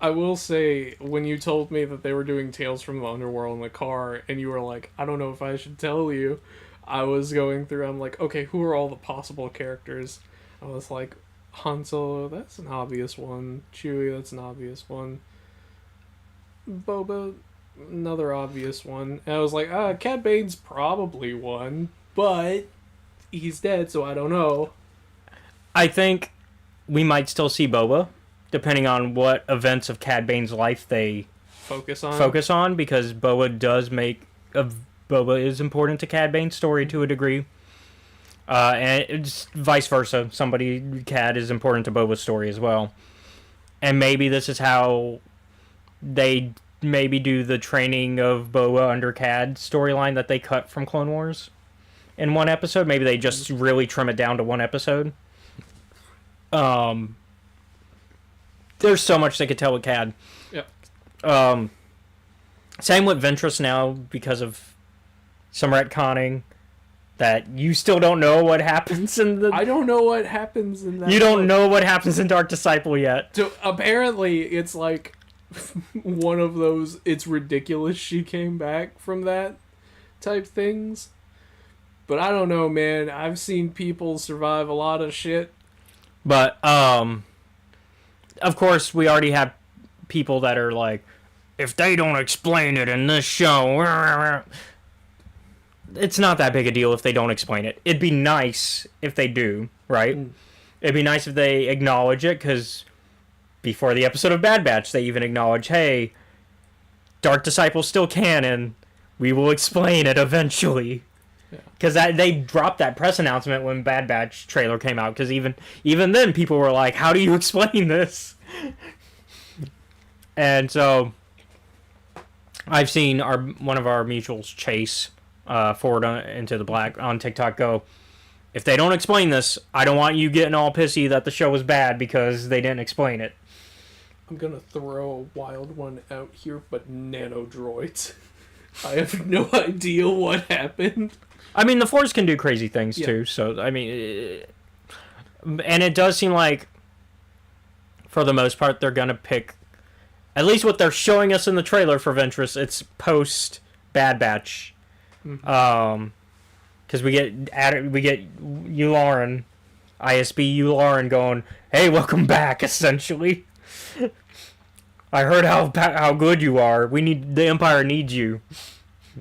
I will say, when you told me that they were doing Tales from the Underworld in the car, and you were like, I don't know if I should tell you, I was going through, I'm like, okay, who are all the possible characters? I was like, Han Solo, that's an obvious one. Chewie, that's an obvious one. Boba, another obvious one. And I was like, Cad Bane's probably one, but he's dead, so I don't know. I think we might still see Boba, depending on what events of Cad Bane's life they focus on, because Boba is important to Cad Bane's story to a degree. And it's vice versa. Cad is important to Boba's story as well. And maybe this is how they maybe do the training of Boba under Cad storyline that they cut from Clone Wars in one episode. Maybe they just really trim it down to one episode. There's so much they could tell with Cad. Yep. Same with Ventress now because of some retconning that you still don't know what happens in the... I don't know what happens in that. You don't know what happens in Dark Disciple yet. So apparently it's like one of those it's ridiculous she came back from that type things. But I don't know, man. I've seen people survive a lot of shit. But of course we already have people that are like, if they don't explain it in this show, it's not that big a deal if they don't explain it. It'd be nice if they do, right? It'd be nice if they acknowledge it, because before the episode of Bad Batch, they even acknowledge, hey, Dark Disciple's still canon. We will explain it eventually. Because they dropped that press announcement when Bad Batch trailer came out, because even then people were like, how do you explain this? And so I've seen one of our mutuals, Chase, forward into the black on TikTok, go, if they don't explain this, I don't want you getting all pissy that the show was bad because they didn't explain it. I'm gonna throw a wild one out here, but nanodroids. I have no idea what happened. I mean, the Force can do crazy things too, so, I mean, and it does seem like, for the most part, they're gonna pick, at least what they're showing us in the trailer for Ventress, it's post Bad Batch. Because we get Yularen, ISB Yularen going, hey, welcome back, essentially. I heard how good you are. The Empire needs you.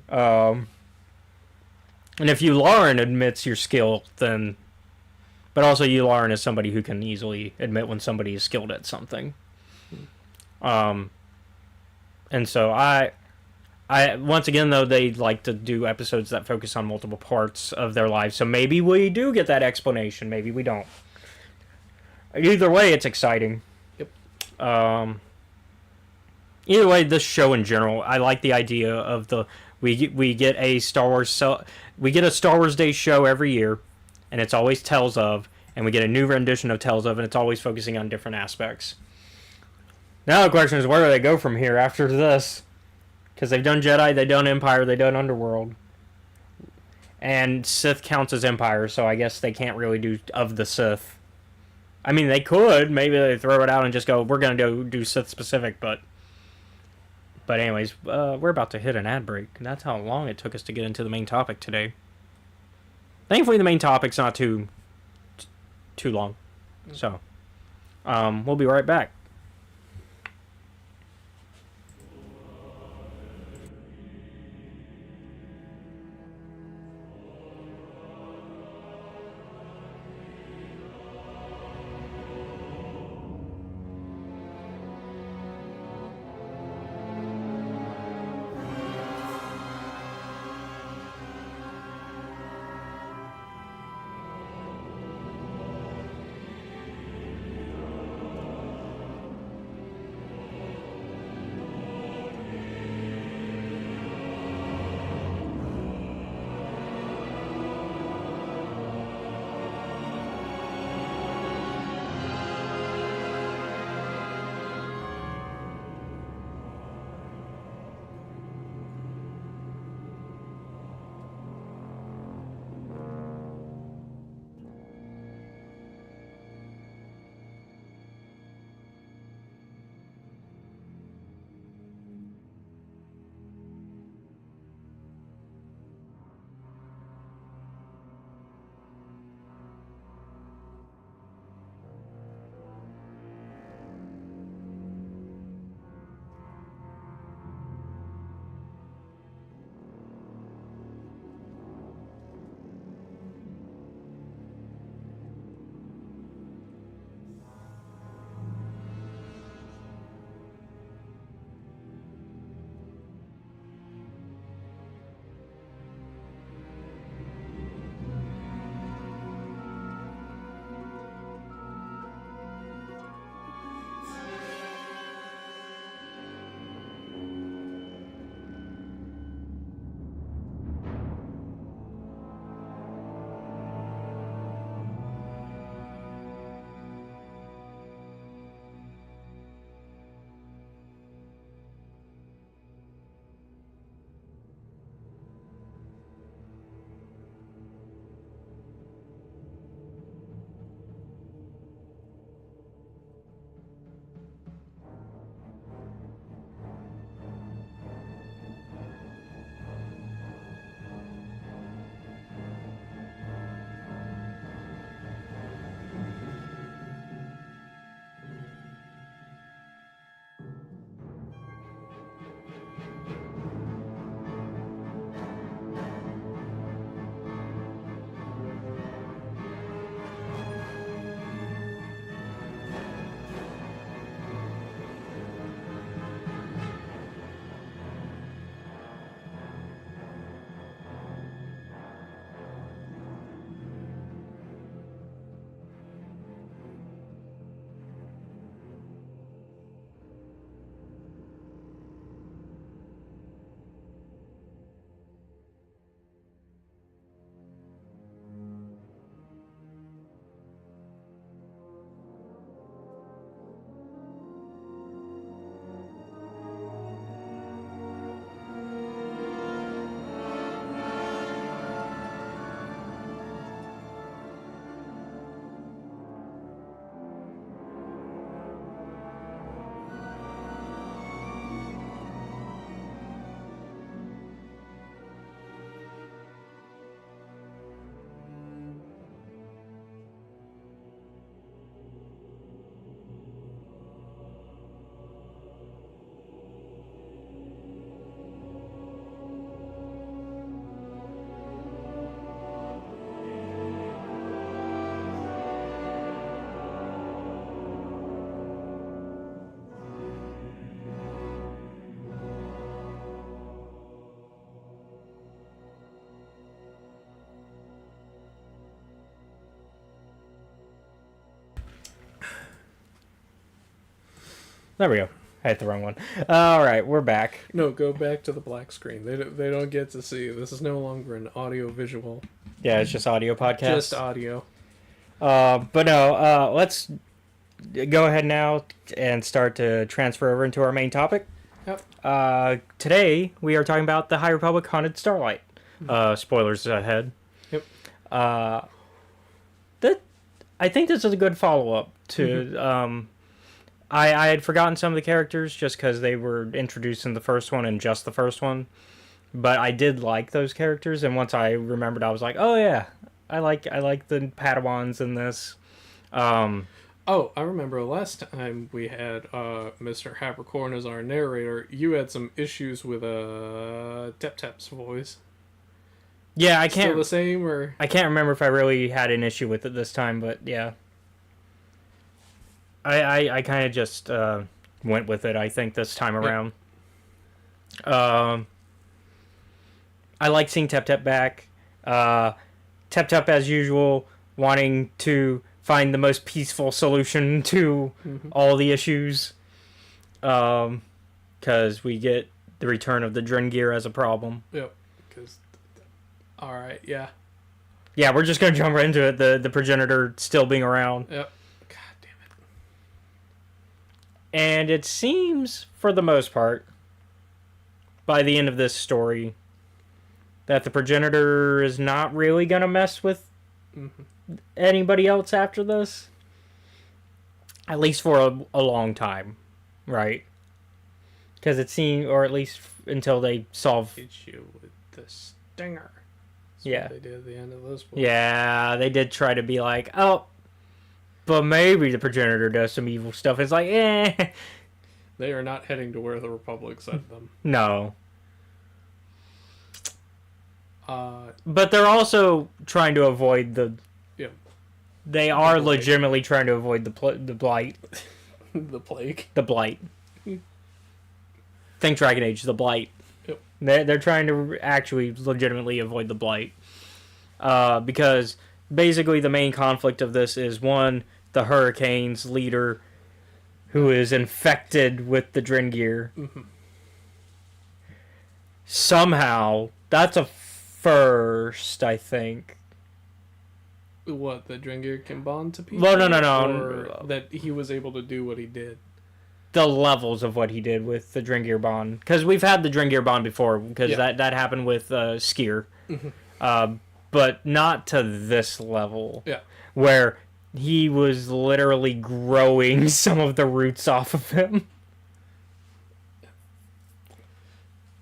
And if Yularen admits your skill, then... But also Yularen is somebody who can easily admit when somebody is skilled at something. And so I once again though they like to do episodes that focus on multiple parts of their lives. So maybe we do get that explanation. Maybe we don't. Either way, it's exciting. Yep. Either way, this show in general, I like the idea of we get a Star Wars Day show every year, and it's always Tales of, and we get a new rendition of Tales of, and it's always focusing on different aspects. Now the question is, where do they go from here after this? Because they've done Jedi, they've done Empire, they've done Underworld. And Sith counts as Empire, so I guess they can't really do of the Sith. I mean, they could. Maybe they throw it out and just go, we're going to do Sith specific, but anyways, we're about to hit an ad break. And that's how long it took us to get into the main topic today. Thankfully, the main topic's not too long. So, we'll be right back. There we go. I hit the wrong one. All right, we're back. No, go back to the black screen. They don't get to see. This is no longer an audio visual. Yeah, it's just audio podcast. Just audio. But no, let's go ahead now and start to transfer over into our main topic. Yep. Today, we are talking about the High Republic Haunted Starlight. Spoilers ahead. Yep. I think this is a good follow-up to... I had forgotten some of the characters just because they were introduced in the first one and just the first one. But I did like those characters, and once I remembered, I was like, oh yeah, I like the padawans in this. Oh, I remember last time we had Mr. Habercorn as our narrator, you had some issues with Tep Tep's voice. Yeah, I can't... Still the same, or... I can't remember if I really had an issue with it this time, but yeah. I kind of just went with it, I think, this time around. I like seeing Tep Tep back. Tep Tep, as usual, wanting to find the most peaceful solution to all the issues. Because we get the return of the Drengir as a problem. Yep. Because... Alright, yeah. Yeah, we're just going to jump right into it. The progenitor still being around. Yep. God damn it. And it seems, for the most part, by the end of this story, that the progenitor is not really going to mess with anybody else after this. At least for a long time, right? Because it seems, or at least until they solve... Hit you with the stinger. That's yeah. what they did at the end of this book. Yeah, they did try to be like, oh, but maybe the progenitor does some evil stuff. It's like, eh. They are not heading to where the Republic sent them. No. But they're also trying to avoid the... Yeah. They are legitimately trying to avoid the blight. The plague. The blight. Think Dragon Age, the blight. Yep. They're trying to actually legitimately avoid the blight. Because basically the main conflict of this is, one, the Hurricane's leader who is infected with the Drengir. Somehow, that's a first, I think. What, the Drengir can bond to people? Well, no. Or that he was able to do what he did? The levels of what he did with the Drengir bond. Because we've had the Drengir bond before, because that happened with Skier. But not to this level. Yeah. Where he was literally growing some of the roots off of him.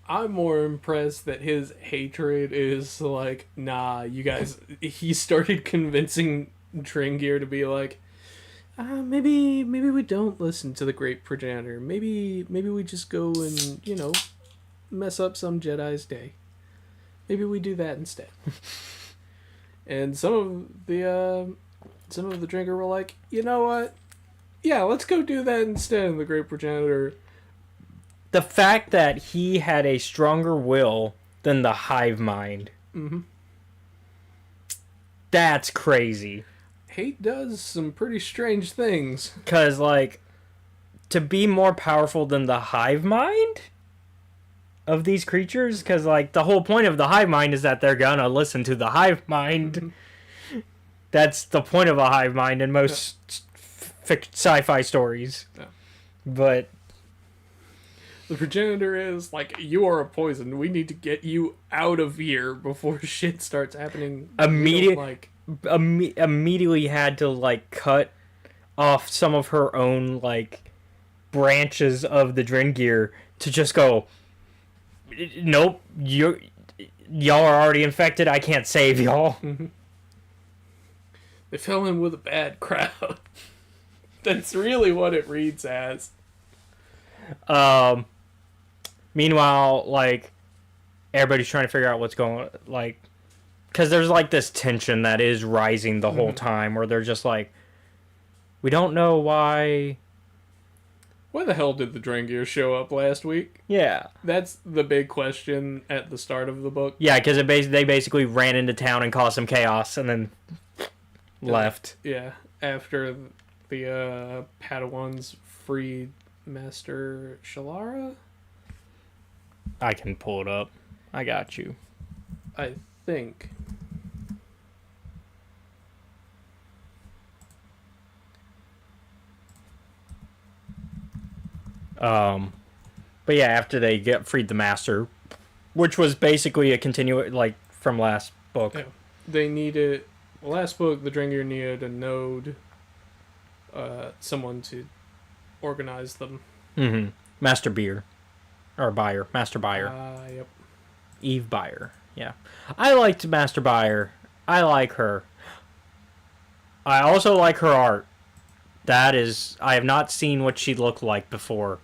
I'm more impressed that his hatred is like, nah, you guys... He started convincing Drengir to be like, maybe we don't listen to the Great Progenitor. Maybe we just go and, mess up some Jedi's day. Maybe we do that instead. And some of the Drengir were like, you know what? Yeah, let's go do that instead. And the Great Progenitor... The fact that he had a stronger will than the hive mind. That's crazy. Hate does some pretty strange things. Because, to be more powerful than the hive mind of these creatures, because, the whole point of the hive mind is that they're gonna listen to the hive mind. That's the point of a hive mind in most sci-fi stories. Yeah. But... The progenitor is like, you are a poison. We need to get you out of here before shit starts happening. Immediately had to cut off some of her own branches of the Drengir to just go, nope, y'all are already infected. I can't save y'all. They fell in with a bad crowd. That's really what it reads as. Meanwhile, everybody's trying to figure out what's going on, because there's, this tension that is rising the whole time, where they're just we don't know why... Why the hell did the Drengir show up last week? Yeah. That's the big question at the start of the book. Yeah, because they basically ran into town and caused some chaos, and then left. Yeah, after the Padawans freed Master Shalara, I can pull it up. I got you. I think. But yeah, after they get freed the master, which was basically a like from last book. Yeah. They needed last book. The Drengir needed a node, someone to organize them. Mm-hmm. Master Beer, or Buyer, Master Buyer. Yep. Eve Buyer. Yeah, I liked Master Buyer. I like her. I also like her art. That is, I have not seen what she looked like before.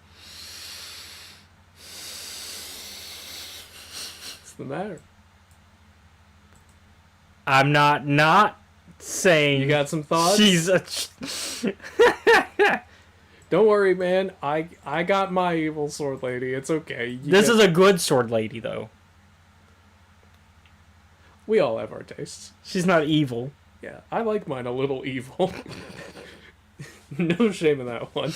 What's the matter? I'm not saying You got some thoughts? she's a. Don't worry, man. I got my evil sword lady. It's okay. This is a good sword lady, though. We all have our tastes. She's not evil. Yeah, I like mine a little evil. No shame in that one.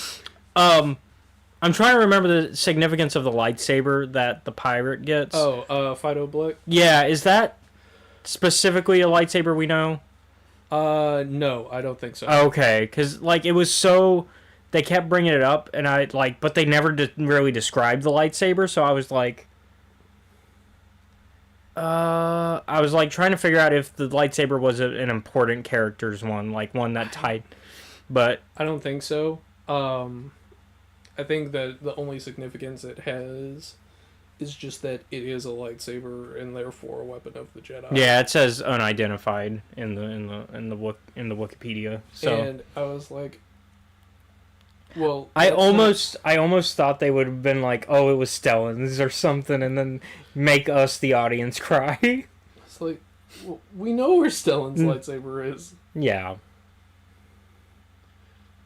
I'm trying to remember the significance of the lightsaber that the pirate gets. Oh, Fido Blick? Yeah, is that specifically a lightsaber we know? No, I don't think so. Okay, because, like, it was so... They kept bringing it up, and but they never really described the lightsaber, so I was like... trying to figure out if the lightsaber was an important character's one, like one that tied... But... I don't think so. I think that the only significance it has is just that it is a lightsaber and therefore a weapon of the Jedi. Yeah, it says unidentified in the Wikipedia. So and I was like, well, I almost thought they would have been like, oh, it was Stellan's or something, and then make us the audience cry. It's like, well, we know where Stellan's lightsaber is. Yeah.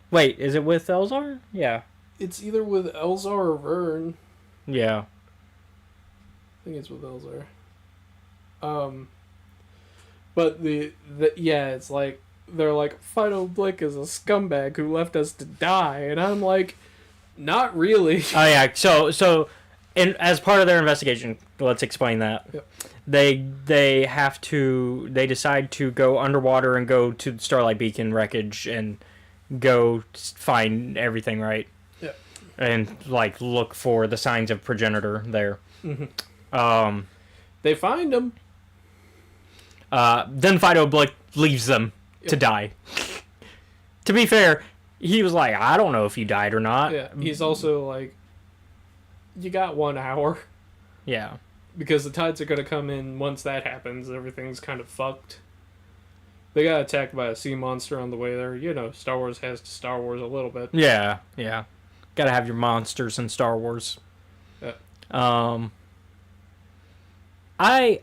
Wait, is it with Elzar? Yeah. It's either with Elzar or Vern. Yeah. I think it's with Elzar. But yeah, it's like they're like, Fido Blick is a scumbag who left us to die, and I'm like, not really. Oh yeah. So, as part of their investigation, let's explain that. Yep. They decide to go underwater and go to the Starlight Beacon wreckage and go find everything, right? Yeah. And like look for the signs of progenitor there. Mm-hmm. They find him. Then Fido Blick leaves them to die. To be fair, he was like, I don't know if you died or not. Yeah. He's also like, you got 1 hour. Yeah. Because the tides are going to come in once that happens. Everything's kind of fucked. They got attacked by a sea monster on the way there. You know, Star Wars has to Star Wars a little bit. Yeah. Gotta have your monsters in Star Wars. Yeah. I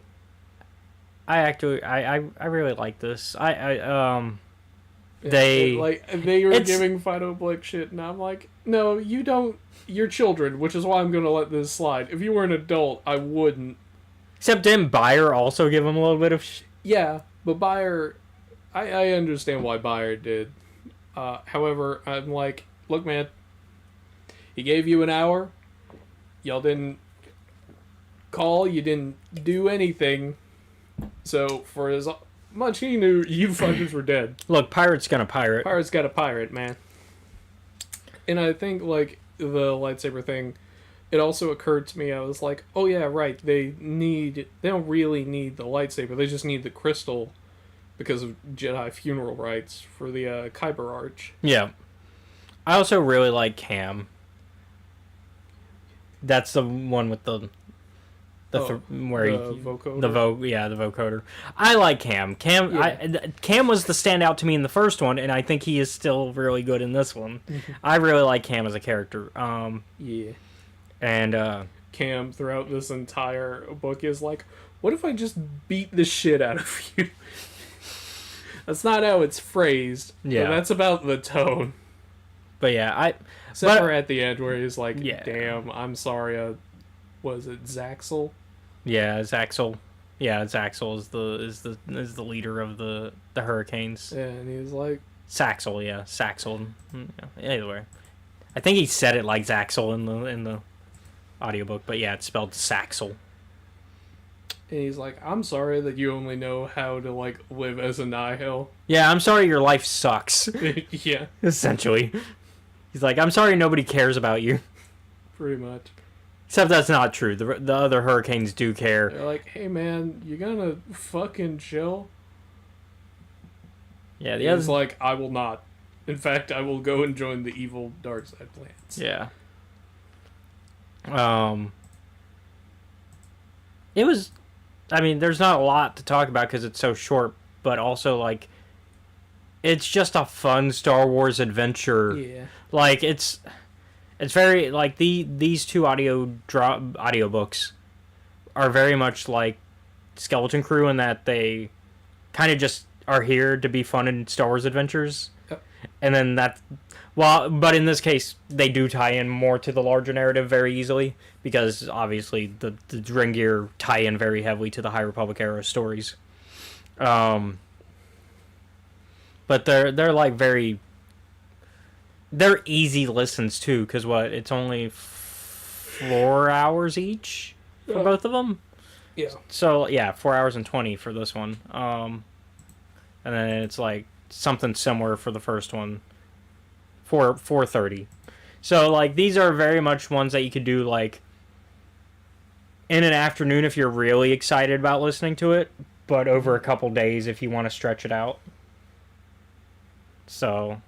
really like this. They were giving Fido Blick shit, and I'm like, no, you don't. You're children, which is why I'm gonna let this slide. If you were an adult, I wouldn't. Except didn't Bayer also give him a little bit of Yeah, but Bayer, I understand why Bayer did. However, I'm like, look, man, he gave you an hour. Y'all didn't call. You didn't do anything. So for as much he knew, you fuckers were dead. Look, pirate's gonna pirate. Pirate's got a pirate, man. And I think, like, the lightsaber thing, it also occurred to me, I was like, oh yeah, right, they don't really need the lightsaber, they just need the crystal because of Jedi funeral rites for the Kyber Arch. Yeah. I also really like Cam. That's the one with the vocoder. The vocoder. I like Cam. Cam was the standout to me in the first one, and I think he is still really good in this one. I really like Cam as a character. Yeah. And Cam throughout this entire book is like, what if I just beat the shit out of you? That's not how it's phrased. Yeah. But that's about the tone. But yeah, Except for at the end where he's like, Yeah. damn, I'm sorry, was it Zaxel? yeah, Zaxel. Yeah, Zaxel is the leader of the Hurricanes. Yeah, and he's like, Saxel, yeah, Saxel. Yeah, either way. I think he said it like Zaxel in the audiobook, but yeah, it's spelled Saxel. And he's like, I'm sorry that you only know how to, like, live as a nihil. Yeah, I'm sorry your life sucks. Yeah. Essentially. He's like, I'm sorry nobody cares about you. Pretty much. Except that's not true. The other hurricanes do care. They're like, hey man, you gonna fucking chill? Yeah, the He's other... like, I will not. In fact, I will go and join the evil dark side plans. Yeah. It was... I mean, there's not a lot to talk about because it's so short, but also, like, it's just a fun Star Wars adventure. Yeah. Like, it's very, like, these two audiobooks are very much like Skeleton Crew in that they kind of just are here to be fun in Star Wars adventures. Yep. And then but in this case, they do tie in more to the larger narrative very easily, because obviously the Drengir tie in very heavily to the High Republic era stories. But they're like they're easy listens too, because it's only 4 hours each for both of them. Yeah. So yeah, 4 hours and 20 for this one. And then it's like something similar for the first one. 4:30. So like these are very much ones that you could do like in an afternoon if you're really excited about listening to it, but over a couple days if you want to stretch it out. So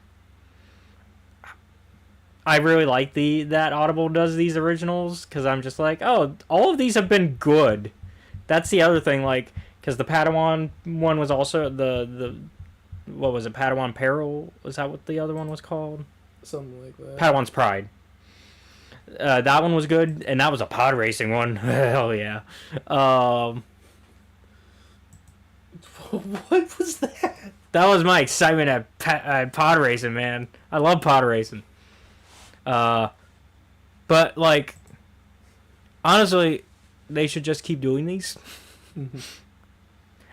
I really like that Audible does these originals, because I'm just like, oh, all of these have been good. That's the other thing, like, because the Padawan one was also the what was it, Padawan Peril? Was that what the other one was called? Something like that. Padawan's Pride. That one was good, and that was a pod racing one. Hell yeah. What was that? That was my excitement at pod racing, man. I love pod racing. But like, honestly, they should just keep doing these. Mm-hmm.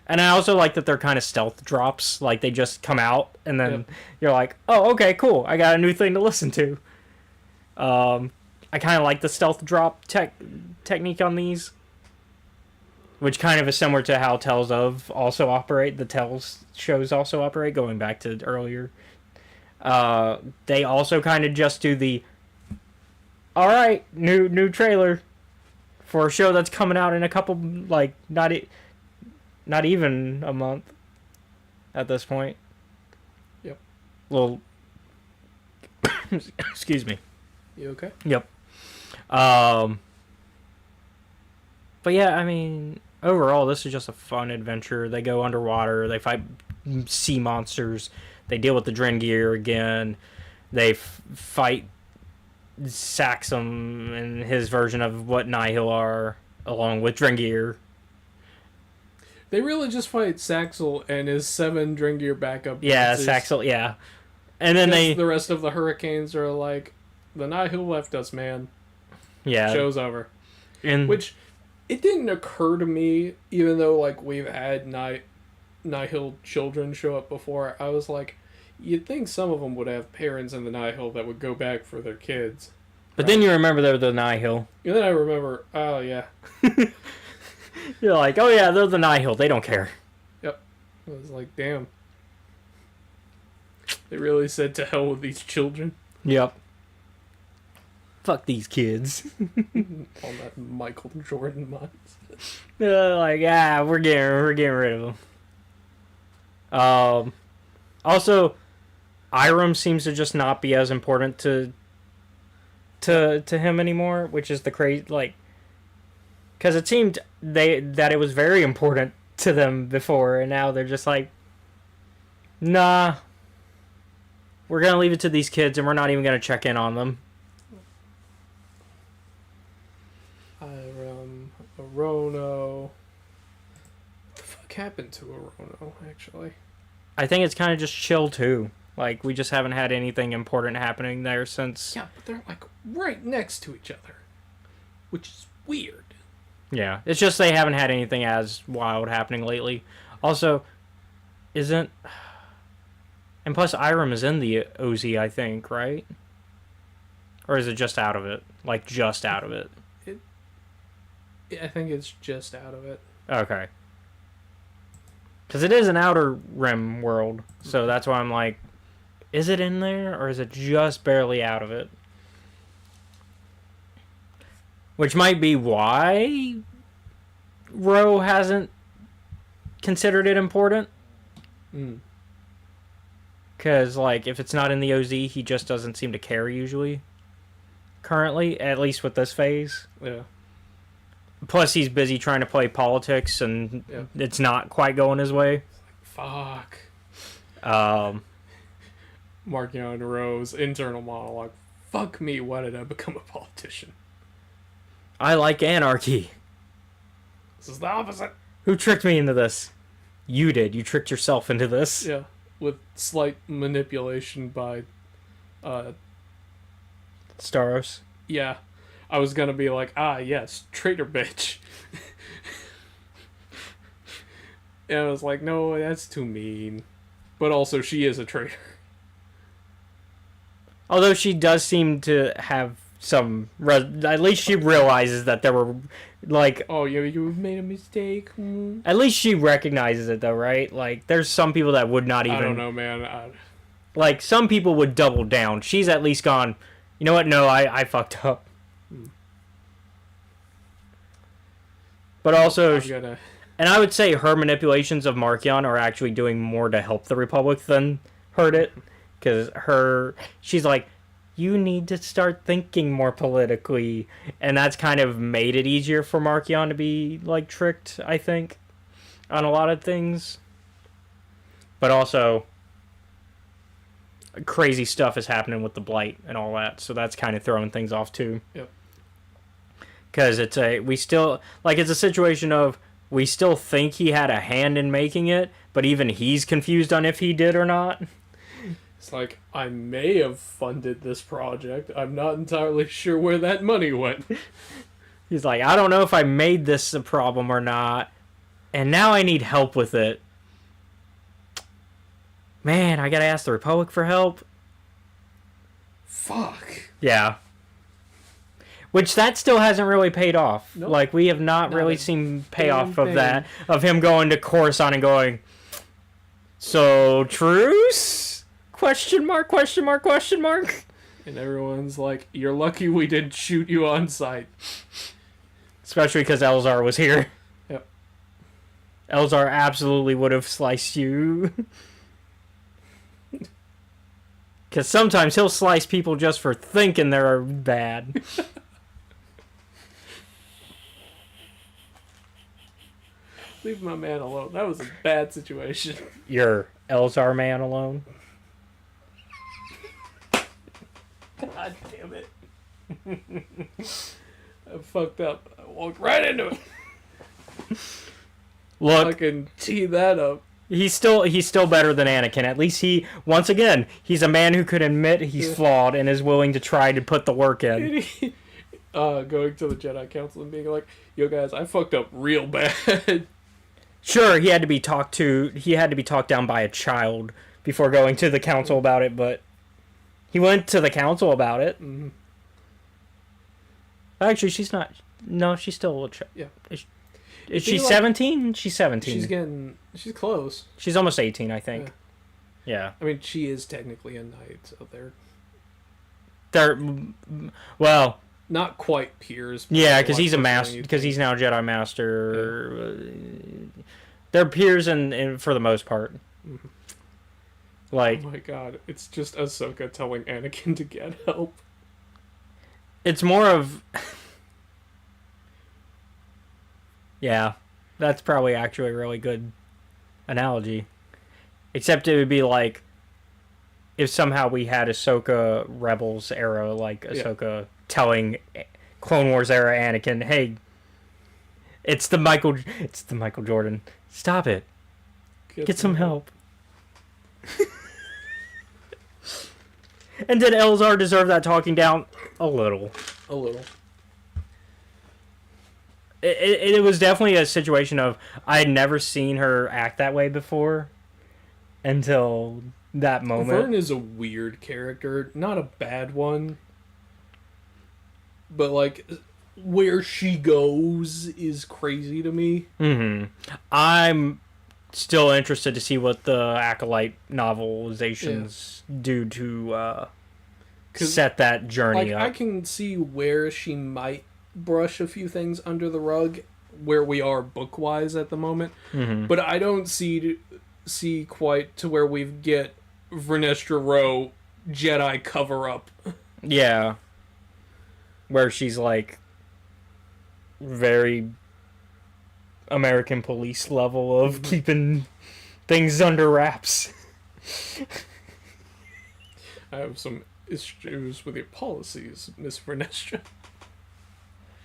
And I also like that they're kind of stealth drops. Like, they just come out, and then you're like, oh, okay, cool. I got a new thing to listen to. I kind of like the stealth drop technique on these, which kind of is similar to how Tales of also operate. The Tales shows also operate, going back to earlier. They also kind of just do the, all right, new trailer for a show that's coming out in a couple, like, not even a month at this point. Yep. Well, excuse me. You okay? Yep. But yeah, I mean, overall, this is just a fun adventure. They go underwater, they fight sea monsters, they deal with the Drengir again, they fight Saxum and his version of what Nihil are, along with Drengir. They really just fight Saxel and his 7 Drengir backup. Yeah, dances. Saxel, yeah. And then the rest of the Hurricanes are like, the Nihil left us, man. Yeah. Show's over. And Which, it didn't occur to me, even though, like, we've had Nihil children show up before, I was like, you'd think some of them would have parents in the Nihil that would go back for their kids. But then you remember they're the Nihil. And then I remember, oh, yeah. You're like, oh yeah, they're the Nihil. They don't care. Yep. I was like, damn. They really said to hell with these children. Yep. Fuck these kids. On that Michael Jordan mindset. They're like, we're getting rid of them. Also, Eiram seems to just not be as important to him anymore, which is the crazy, like, because it seemed that it was very important to them before, and now they're just like, nah, we're gonna leave it to these kids, and we're not even gonna check in on them. Eiram, Arono. What the fuck happened to Arono, actually? I think it's kind of just chill too. Like, we just haven't had anything important happening there since. Yeah, but they're like right next to each other, which is weird. Yeah, it's just they haven't had anything as wild happening lately. Also, and plus Eiram is in the OZ, I think, right? Or is it just out of it? Like, just out of it? I think it's just out of it. Okay. Because it is an Outer Rim world, so that's why I'm like, is it in there, or is it just barely out of it? Which might be why Roe hasn't considered it important. Because, like, if it's not in the OZ, he just doesn't seem to care usually. Currently, at least with this phase. Yeah. Plus, he's busy trying to play politics, and it's not quite going his way. Fuck. Markion Rowe's internal monologue. Fuck me, why did I become a politician? I like anarchy. This is the opposite. Who tricked me into this? You did. You tricked yourself into this. Yeah. With slight manipulation by... Staros. Yeah. I was gonna be like, yes, traitor bitch. And I was like, no, that's too mean. But also, she is a traitor. Although she does seem to have some... at least she realizes that there were, like... Oh, you made a mistake? At least she recognizes it, though, right? Like, there's some people that would not even... I don't know, man. Like, some people would double down. She's at least gone, you know what? No, I fucked up. But also... And I would say her manipulations of Markion are actually doing more to help the Republic than hurt it. Because she's like, you need to start thinking more politically. And that's kind of made it easier for Markion to be, like, tricked, I think, on a lot of things. But also, crazy stuff is happening with the Blight and all that. So that's kind of throwing things off, too. Yep. Because it's a situation of, we still think he had a hand in making it, but even he's confused on if he did or not. It's like, I may have funded this project. I'm not entirely sure where that money went. He's like, I don't know if I made this a problem or not, and now I need help with it. Man, I gotta ask the Republic for help. Fuck. Yeah. Which that still hasn't really paid off. Nope. Like, we have not really seen payoff of that. Of him going to Coruscant and going, so, truce? Question mark, question mark, question mark? And everyone's like, you're lucky we didn't shoot you on sight. Especially because Elzar was here. Yep. Elzar absolutely would have sliced you. Because sometimes he'll slice people just for thinking they're bad. Leave my man alone. That was a bad situation. Your Elzar man alone? God damn it. I fucked up. I walked right into it. Look, I can tee that up. he's still better than Anakin. At least once again, he's a man who could admit he's flawed and is willing to try to put the work in. Going to the Jedi Council and being like, yo guys, I fucked up real bad. Sure, he had to be talked down by a child before going to the council about it, but he went to the council about it. Mm-hmm. Actually, she's not. No, she's still a child. Yeah. Is she 17? She's 17. She's close. She's almost 18, I think. Yeah. I mean, she is technically a knight, so They're, well... Not quite peers. Yeah, because he's a master. Because he's now a Jedi Master. Yeah. They're peers for the most part. Mm-hmm. Like, oh my god, it's just Ahsoka telling Anakin to get help. It's more of... Yeah, that's probably actually a really good analogy. Except it would be like if somehow we had Ahsoka Rebels era, like Ahsoka telling Clone Wars era Anakin, "Hey, it's the Michael Jordan. Stop it. Get some help." And did Elzar deserve that talking down? A little. A little. It was definitely a situation of I had never seen her act that way before until that moment. Vern is a weird character, not a bad one, but like where she goes is crazy to me. I'm still interested to see what the Acolyte novelizations do to set that journey up. I can see where she might brush a few things under the rug where we are book-wise at the moment, but I don't see quite to where we get Vernestra Rowe Jedi cover-up. Yeah. Where she's like very American police level of keeping things under wraps. I have some issues with your policies, Miss Vernestra.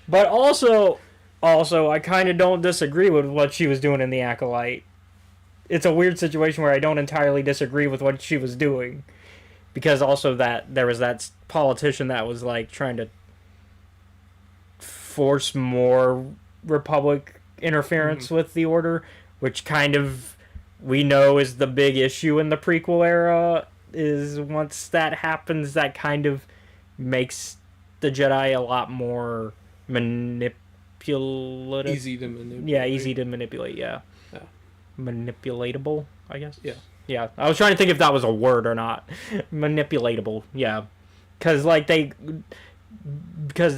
But also, I kind of don't disagree with what she was doing in The Acolyte. It's a weird situation where I don't entirely disagree with what she was doing. Because also that there was that politician that was like trying to force more Republic interference with the Order, which kind of we know is the big issue in the prequel era, is once that happens, that kind of makes the Jedi a lot more manipulative. Easy to manipulate. Yeah, easy to manipulate, yeah. Manipulatable, I guess. Yeah. Yeah, I was trying to think if that was a word or not. Manipulatable, yeah. Because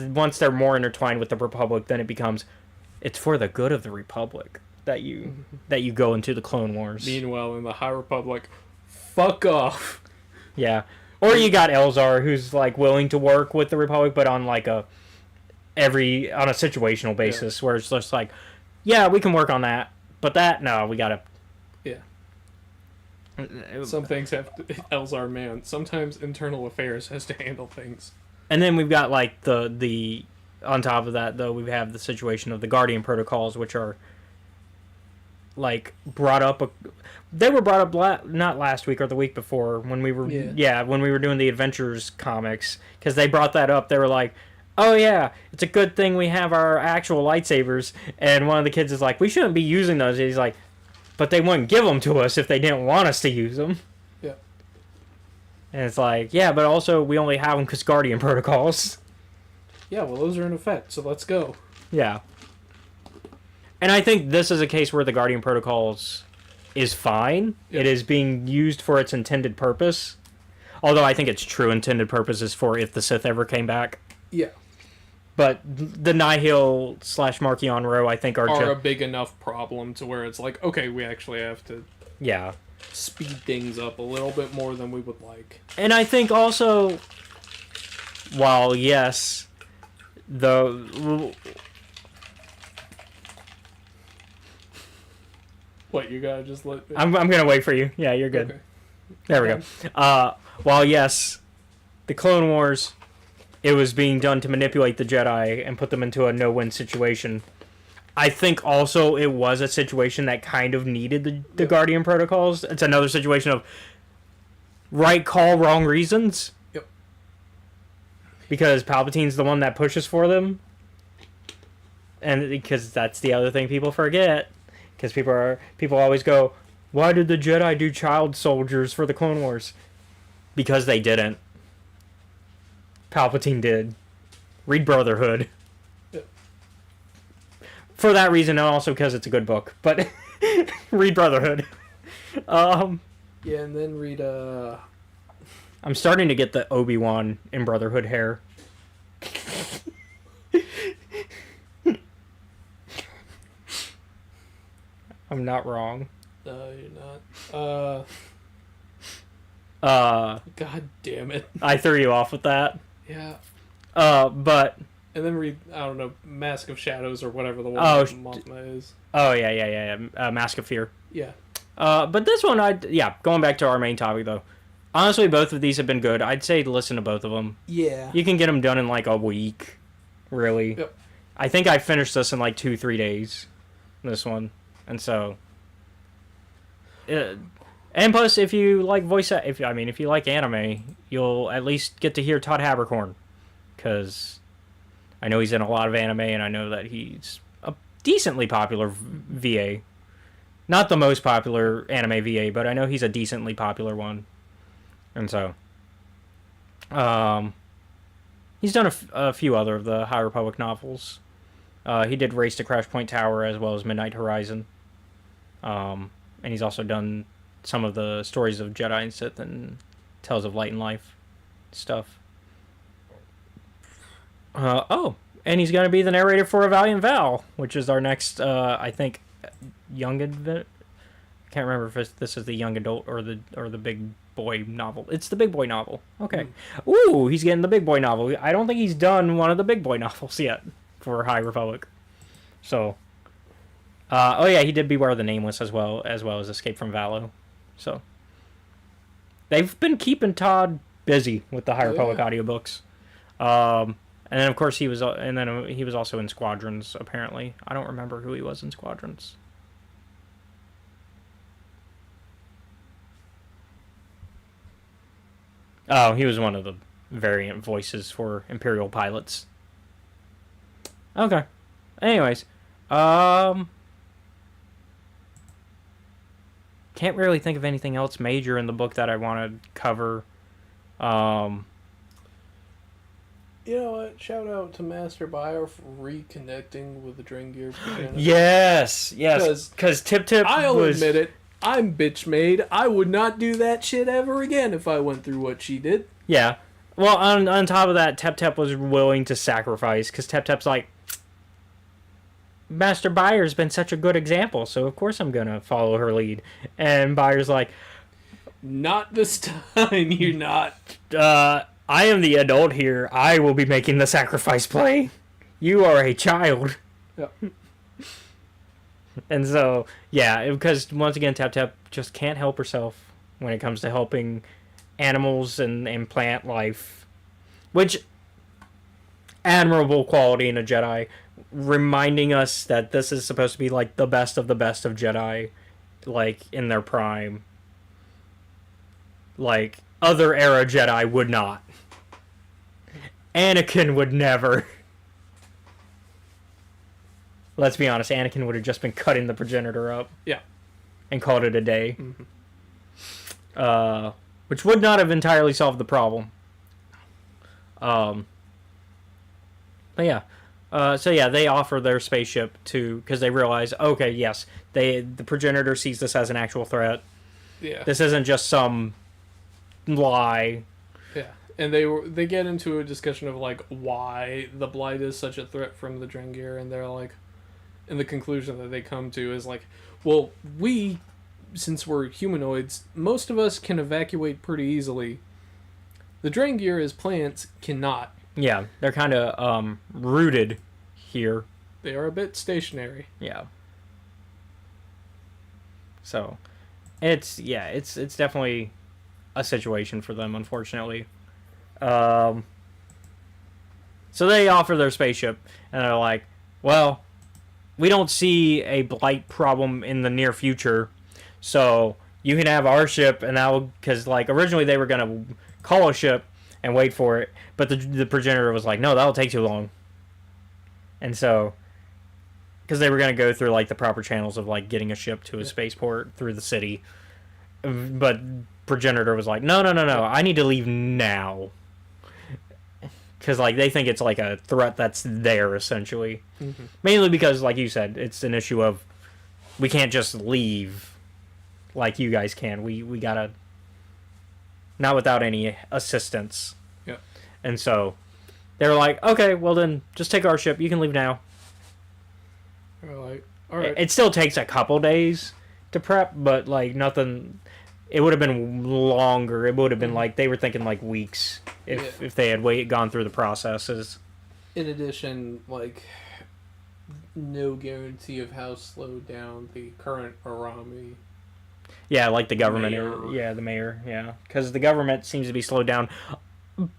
once they're more intertwined with the Republic, then it becomes, it's for the good of the Republic that you go into the Clone Wars. Meanwhile, in the High Republic, fuck off. Yeah. Or you got Elzar, who's like willing to work with the Republic, but on like on a situational basis, where it's just like, yeah, we can work on that, but that, no, we gotta. Yeah. Some things have to, Elzar, man. Sometimes internal affairs has to handle things. And then we've got like the on top of that, though, we have the situation of the Guardian protocols, which are like brought up. They were brought up not last week or the week before when we were when we were doing the Adventures comics, because they brought that up. They were like, oh yeah, it's a good thing we have our actual lightsabers. And one of the kids is like, we shouldn't be using those. And he's like, but they wouldn't give them to us if they didn't want us to use them. Yeah. And it's like, yeah, but also we only have them because Guardian protocols. Yeah, well, those are in effect, so let's go. Yeah. And I think this is a case where the Guardian protocols is fine. Yep. It is being used for its intended purpose. Although I think its true intended purpose is for if the Sith ever came back. Yeah. But the Nihil / Marchion Ro, I think, are a big enough problem to where it's like, okay, we actually have to speed things up a little bit more than we would like. And I think also, while yes, What, you gotta just let... I'm gonna wait for you. Yeah, you're good. Okay. There we go. While yes, the Clone Wars, it was being done to manipulate the Jedi and put them into a no-win situation. I think also it was a situation that kind of needed the Guardian protocols. It's another situation of right call, wrong reasons. Yep. Because Palpatine's the one that pushes for them. And because that's the other thing people forget. Because people always go, why did the Jedi do child soldiers for the Clone Wars? Because they didn't. Palpatine did. Read Brotherhood. Yeah. For that reason, and also because it's a good book. But read Brotherhood. Yeah, and then read... I'm starting to get the Obi-Wan in Brotherhood hair. I'm not wrong. No, you're not. God damn it. I threw you off with that. Yeah. But... And then read, I don't know, Mask of Shadows or whatever the one Mothma is. Oh, yeah. Mask of Fear. Yeah. But this one, going back to our main topic, though. Honestly, both of these have been good. I'd say listen to both of them. Yeah. You can get them done in like a week, really. Yep. I think I finished this in like 2-3 days, this one. And so... and plus, if you like if you like anime, you'll at least get to hear Todd Haberkorn. Because I know he's in a lot of anime, and I know that he's a decently popular VA. Not the most popular anime VA, but I know he's a decently popular one. And so, He's done a few other of the High Republic novels. He did Race to Crash Point Tower as well as Midnight Horizon. And he's also done some of the Stories of Jedi and Sith and Tales of Light and Life stuff. And he's going to be the narrator for A Valiant Vow, which is our next, I think, young adult. I can't remember if this is the young adult or the big boy novel. It's the big boy novel. Okay. Ooh, he's getting the big boy novel. I don't think he's done one of the big boy novels yet for High Republic. So, he did Beware the Nameless as well as Escape from Valo. So, they've been keeping Todd busy with the High Republic audiobooks. And then of course he was also in Squadrons apparently. I don't remember who he was in Squadrons. Oh, he was one of the variant voices for Imperial pilots. Okay. Anyways, can't really think of anything else major in the book that I want to cover. You know what? Shout out to Master Buyer for reconnecting with the Drengir progenitor. Yes. Because Tip I'll admit it. I'm bitch made. I would not do that shit ever again if I went through what she did. Yeah. Well, on top of that, Tep was willing to sacrifice because Tep's like, Master Buyer's been such a good example, so of course I'm gonna follow her lead. And Buyer's like, not this time. You're not. I am the adult here. I will be making the sacrifice play. You are a child. Yep. And so, yeah, because once again, Tep just can't help herself when it comes to helping animals and plant life. Which, admirable quality in a Jedi, reminding us that this is supposed to be like the best of Jedi, like in their prime. Like, other era Jedi would not. Anakin would never. Let's be honest, Anakin would have just been cutting the progenitor up. Yeah. And called it a day. Mm-hmm. Which would not have entirely solved the problem. But yeah. They offer their spaceship because they realize, okay, yes, the progenitor sees this as an actual threat. Yeah. This isn't just some lie. Yeah. And they get into a discussion of like why the blight is such a threat from the Drengir, and they're like, and the conclusion that they come to is like, well, since we're humanoids, most of us can evacuate pretty easily. The Drengir as plants cannot. Yeah, they're kind of rooted here. They are a bit stationary. Yeah. So, it's definitely a situation for them, unfortunately. So they offer their spaceship, and they're like, well, we don't see a blight problem in the near future, so you can have our ship, and because like originally they were gonna call a ship and wait for it, but the progenitor was like, no, that'll take too long. And so, because they were gonna go through like the proper channels of like getting a ship to a spaceport through the city, but progenitor was like, no, I need to leave now. Because like they think it's like a threat that's there essentially, mainly because like you said, it's an issue of we can't just leave like you guys can. We gotta not without any assistance. Yeah. And so they were like, okay, well then just take our ship. You can leave now. They're like, all right. It still takes a couple days to prep, but like nothing. It would have been longer. It would have been like they were thinking like weeks if they had gone through the processes. In addition, like no guarantee of how slowed down the current Arami. Yeah, like the government. The mayor. Yeah, because the government seems to be slowed down,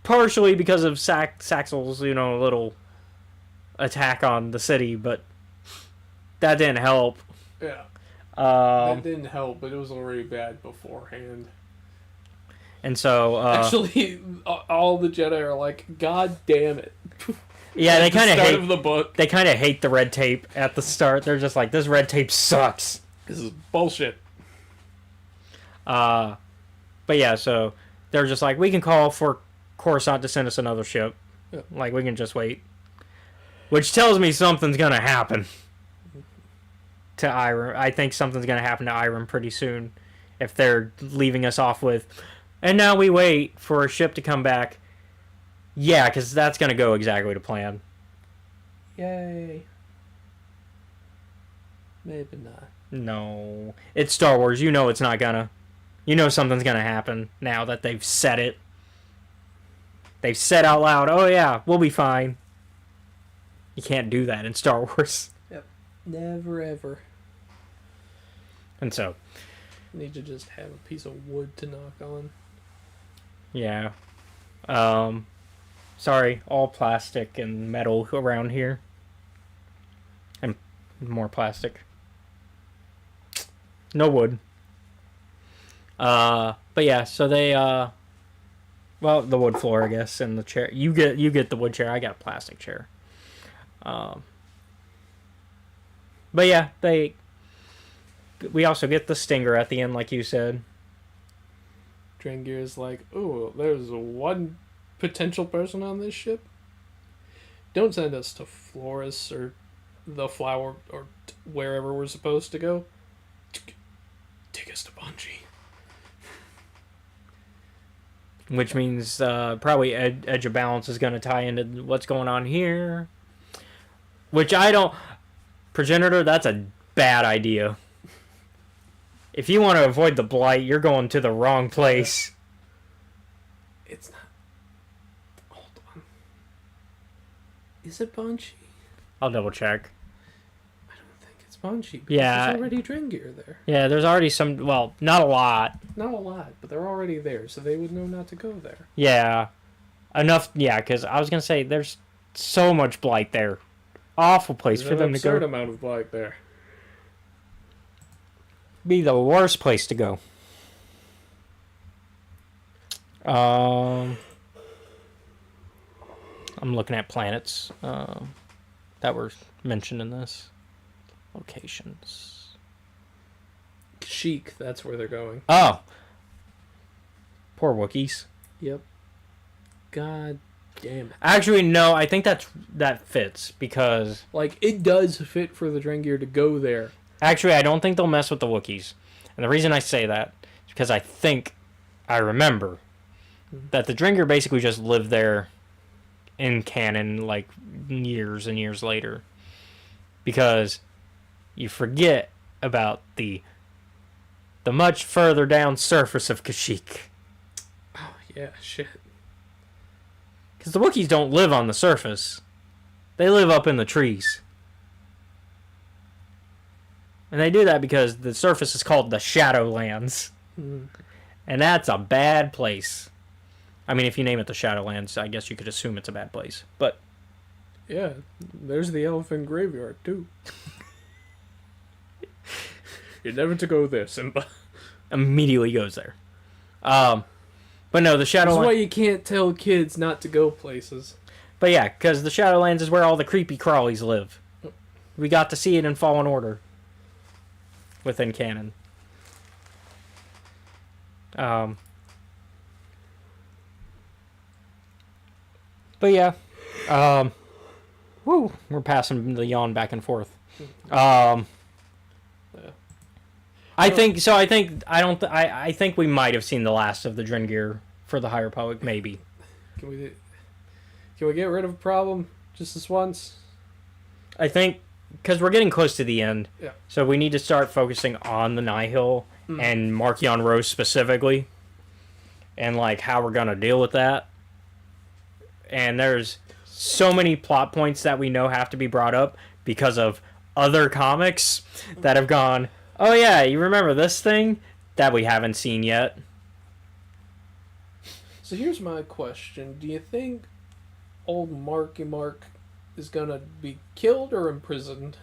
partially because of Saxel's little attack on the city, but that didn't help. Yeah. That didn't help, but it was already bad beforehand. And so... actually, all the Jedi are like, God damn it. Yeah, they kind of hate... of the book. They kind of hate the red tape at the start. They're just like, this red tape sucks. This is bullshit. But yeah, so they're just like, we can call for Coruscant to send us another ship. Yeah. Like, we can just wait. Which tells me something's gonna happen to Eiram. I think something's gonna happen to Eiram pretty soon. If they're leaving us off with, and now we wait for a ship to come back. Yeah, because that's gonna go exactly to plan. Yay. Maybe not. No. It's Star Wars. You know it's not gonna. You know something's gonna happen now that they've said it. They've said out loud, oh yeah, we'll be fine. You can't do that in Star Wars. Yep. Never ever. And so. Need to just have a piece of wood to knock on. Yeah. Sorry, all plastic and metal around here. And more plastic. No wood. But yeah, so they well, the wood floor, I guess, and the chair. You get the wood chair. I got a plastic chair. But yeah, we also get the stinger at the end, like you said. Drengir is like, oh, there's one potential person on this ship. Don't send us to Flores or the Flower or wherever we're supposed to go. Take us to Bungie. Which means probably Edge of Balance is going to tie into what's going on here. Which I don't... Progenitor, that's a bad idea. If you want to avoid the Blight, you're going to the wrong place. It's not... Hold on. Is it Bungie? I'll double check. I don't think it's Bungie. Yeah. There's already Drengir there. Yeah, there's already some... Well, not a lot. Not a lot, but they're already there, so they would know not to go there. Yeah. Enough... Yeah, because I was going to say, there's so much Blight there. Awful place There's for them to go. an absurd amount of Blight there. Be the worst place to go. I'm looking at planets that were mentioned in this. Locations. Sheik, that's where they're going. Oh. Poor Wookiees. Yep. God damn it. Actually, no, I think that fits because... Like, it does fit for the Drengir to go there. Actually, I don't think they'll mess with the Wookiees. And the reason I say that is because I remember that the Drengir basically just lived there in canon like years and years later. Because you forget about the much further down surface of Kashyyyk. Oh, yeah, shit. Because the Wookiees don't live on the surface. They live up in the trees. And they do that because the surface is called the Shadowlands. Mm. And that's a bad place. I mean, if you name it the Shadowlands, I guess you could assume it's a bad place. But yeah, there's the elephant graveyard, too. You're never to go there, Simba. Immediately goes there. But no, the Shadowlands... That's why you can't tell kids not to go places. But yeah, because the Shadowlands is where all the creepy crawlies live. We got to see it in Fallen Order. Within canon. But yeah. Woo, we're passing the yawn back and forth. I think we might have seen the last of the Drengir for the High Republic, maybe. Can we get rid of a problem just this once? I think because we're getting close to the end. Yeah. So we need to start focusing on the Nihil and Marchion Rose specifically. And like how we're gonna deal with that. And there's so many plot points that we know have to be brought up because of other comics that have gone, oh yeah, you remember this thing that we haven't seen yet? So here's my question. Do you think old Marky Mark is gonna be killed or imprisoned?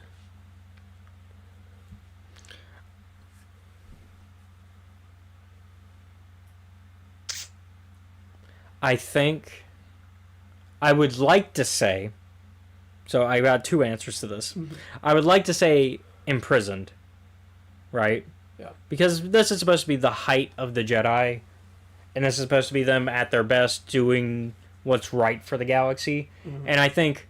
I think I would like to say, so I got two answers to this. I would like to say imprisoned, right? Yeah. Because this is supposed to be the height of the Jedi, and this is supposed to be them at their best doing what's right for the galaxy. And I think,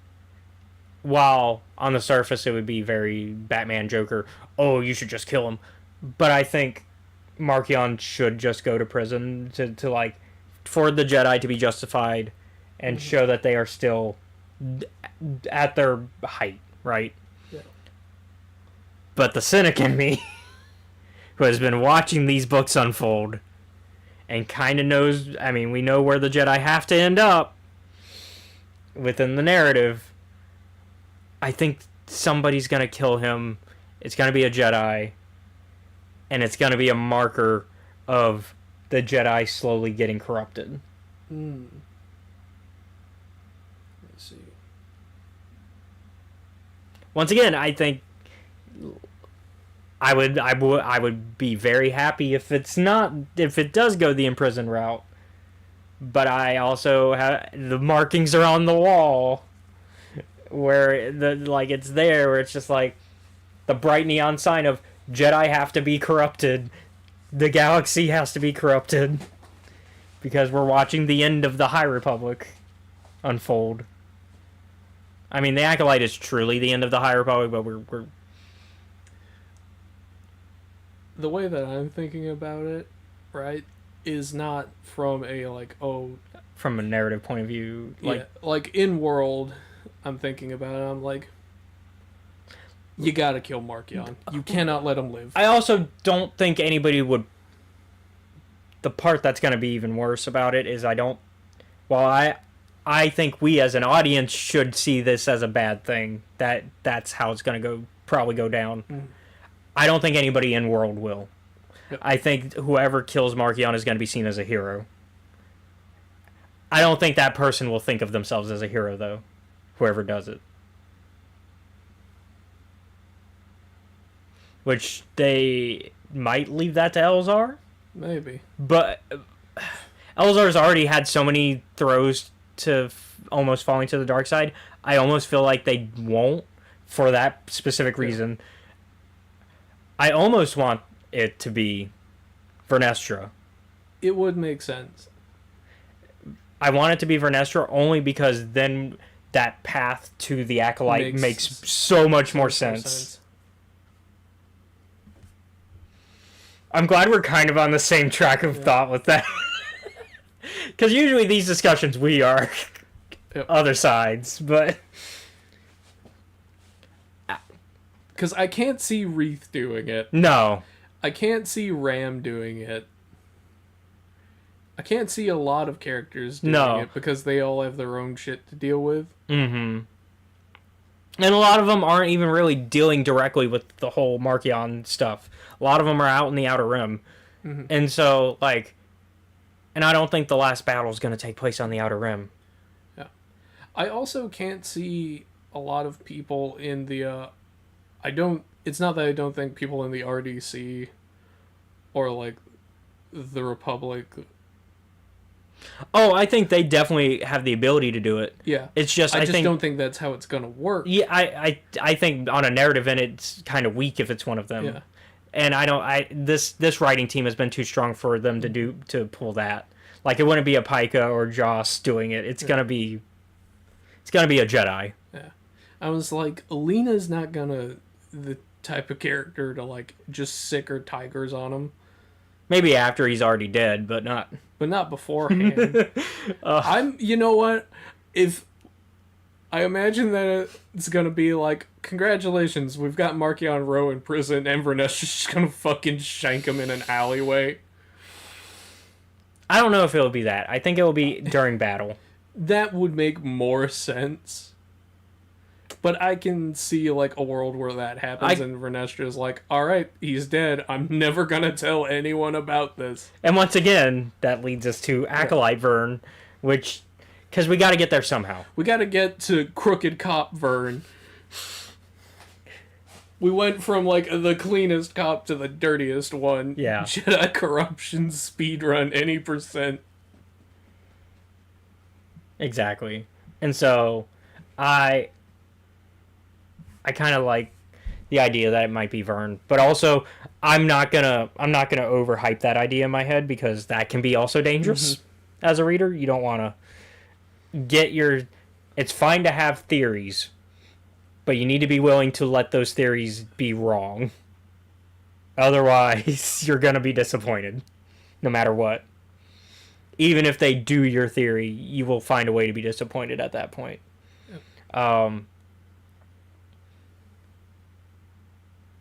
while on the surface it would be very Batman Joker, oh, you should just kill him, but I think Markion should just go to prison to like, for the Jedi to be justified and show that they are still at their height, right? Yeah. But the cynic in me, who has been watching these books unfold and kind of knows, I mean, we know where the Jedi have to end up within the narrative. I think somebody's going to kill him. It's going to be a Jedi. And it's going to be a marker of the Jedi slowly getting corrupted. Let's see. Once again, I think I would be very happy if it does go the imprisoned route. But I also have the markings are on the wall where it's there, where it's just like the bright neon sign of Jedi have to be corrupted. The galaxy has to be corrupted. Because we're watching the end of the High Republic unfold. I mean, the Acolyte is truly the end of the High Republic, but we're... The way that I'm thinking about it, right, is not from a, like, from a narrative point of view. Like in world, I'm thinking about it, I'm like, you gotta kill Markion. You cannot let him live. I also don't think anybody would... The part that's going to be even worse about it is I think we as an audience should see this as a bad thing. That's how it's going to probably go down. I don't think anybody in world will. Yep. I think whoever kills Markion is going to be seen as a hero. I don't think that person will think of themselves as a hero, though. Whoever does it. Which they might leave that to Elzar. Maybe. But Elzar's already had so many throws to almost falling to the dark side. I almost feel like they won't for that specific reason. I almost want it to be Vernestra. It would make sense. I want it to be Vernestra only because then that path to the Acolyte makes so much more sense. I'm glad we're kind of on the same track of thought with that. Because usually these discussions we are other sides, but... Because I can't see Wreath doing it. No. I can't see Ram doing it. I can't see a lot of characters doing it because they all have their own shit to deal with. Mm-hmm. And a lot of them aren't even really dealing directly with the whole Markion stuff. A lot of them are out in the Outer Rim. Mm-hmm. And so, like... And I don't think the last battle is going to take place on the Outer Rim. Yeah. I also can't see a lot of people in the... It's not that I don't think people in the RDC or, like, the Republic... Oh, I think they definitely have the ability to do it. Yeah. It's just I just don't think that's how it's going to work. Yeah, I think on a narrative end it's kind of weak if it's one of them. Yeah. And this writing team has been too strong for them to pull that. Like, it wouldn't be a Pika or Joss doing it. It's gonna be a Jedi. Yeah. I was like, Alina's not the type of character to, like, just sick her tigers on him. Maybe after he's already dead, but not beforehand. You know what? If I imagine that it's gonna be like, congratulations, we've got Markion Rowe in prison, and Vernestra's just gonna fucking shank him in an alleyway. I don't know if it'll be that. I think it'll be during battle. That would make more sense. But I can see, like, a world where that happens and Vernestra's like, alright, he's dead. I'm never gonna tell anyone about this. And once again, that leads us to Acolyte Vern, which... Because we gotta get there somehow. We gotta get to Crooked Cop Vern. We went from, like, the cleanest cop to the dirtiest one. Yeah. Jedi corruption, speedrun, any %. Exactly. And so, I kind of like the idea that it might be Vern, but also I'm not gonna overhype that idea in my head because that can be also dangerous as a reader. You don't want It's fine to have theories, but you need to be willing to let those theories be wrong. Otherwise, you're gonna be disappointed, no matter what. Even if they do your theory, you will find a way to be disappointed at that point.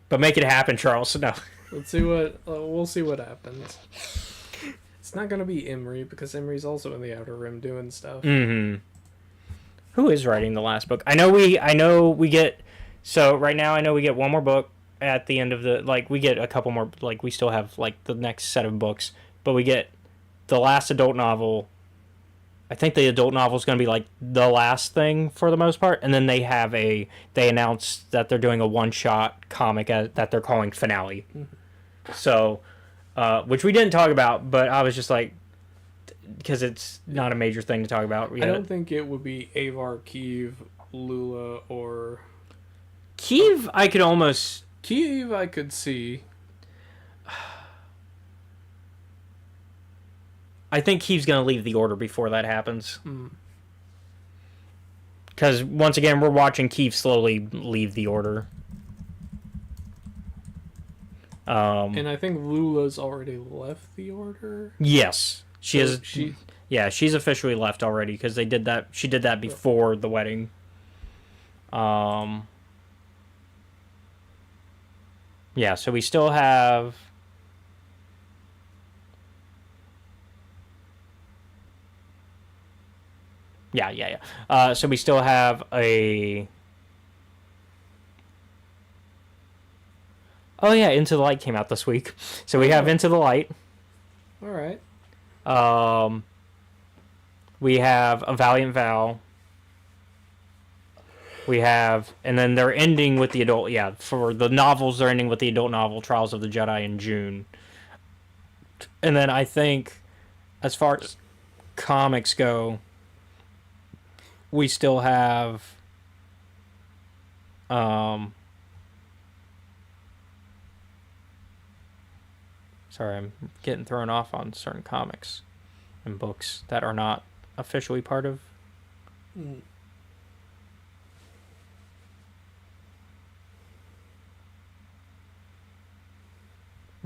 But make it happen, Charles. No. Let's see what we'll see what happens. It's not gonna be Emery because Emery's also in the Outer Rim doing stuff. Mm-hmm. Who is writing the last book? I know we get. So right now, I know we get one more book at the end of the we get a couple more. We still have the next set of books, but we get the last adult novel. I think the adult novel is going to be the last thing for the most part, and then they announced that they're doing a one-shot comic that they're calling Finale. Mm-hmm. So, which we didn't talk about, but I was just because it's not a major thing to talk about yet. I don't think it would be Avar, Kiev, Lula, or Kiev. Kiev I could see. I think Kiev's going to leave the Order before that happens. Because, once again, we're watching Kiev slowly leave the Order. And I think Lula's already left the Order. Yes. She's officially left already, because she did that before the wedding. Yeah, so we still have... Yeah. So we still have a... Oh, yeah, Into the Light came out this week. So we have Into the Light. All right. We have A Valiant Vow. We have... And then they're ending with the adult... Yeah, for the novels, they're ending with the adult novel, Trials of the Jedi, in June. And then I think, as far as comics go... We still have sorry, I'm getting thrown off on certain comics and books that are not officially part of I'm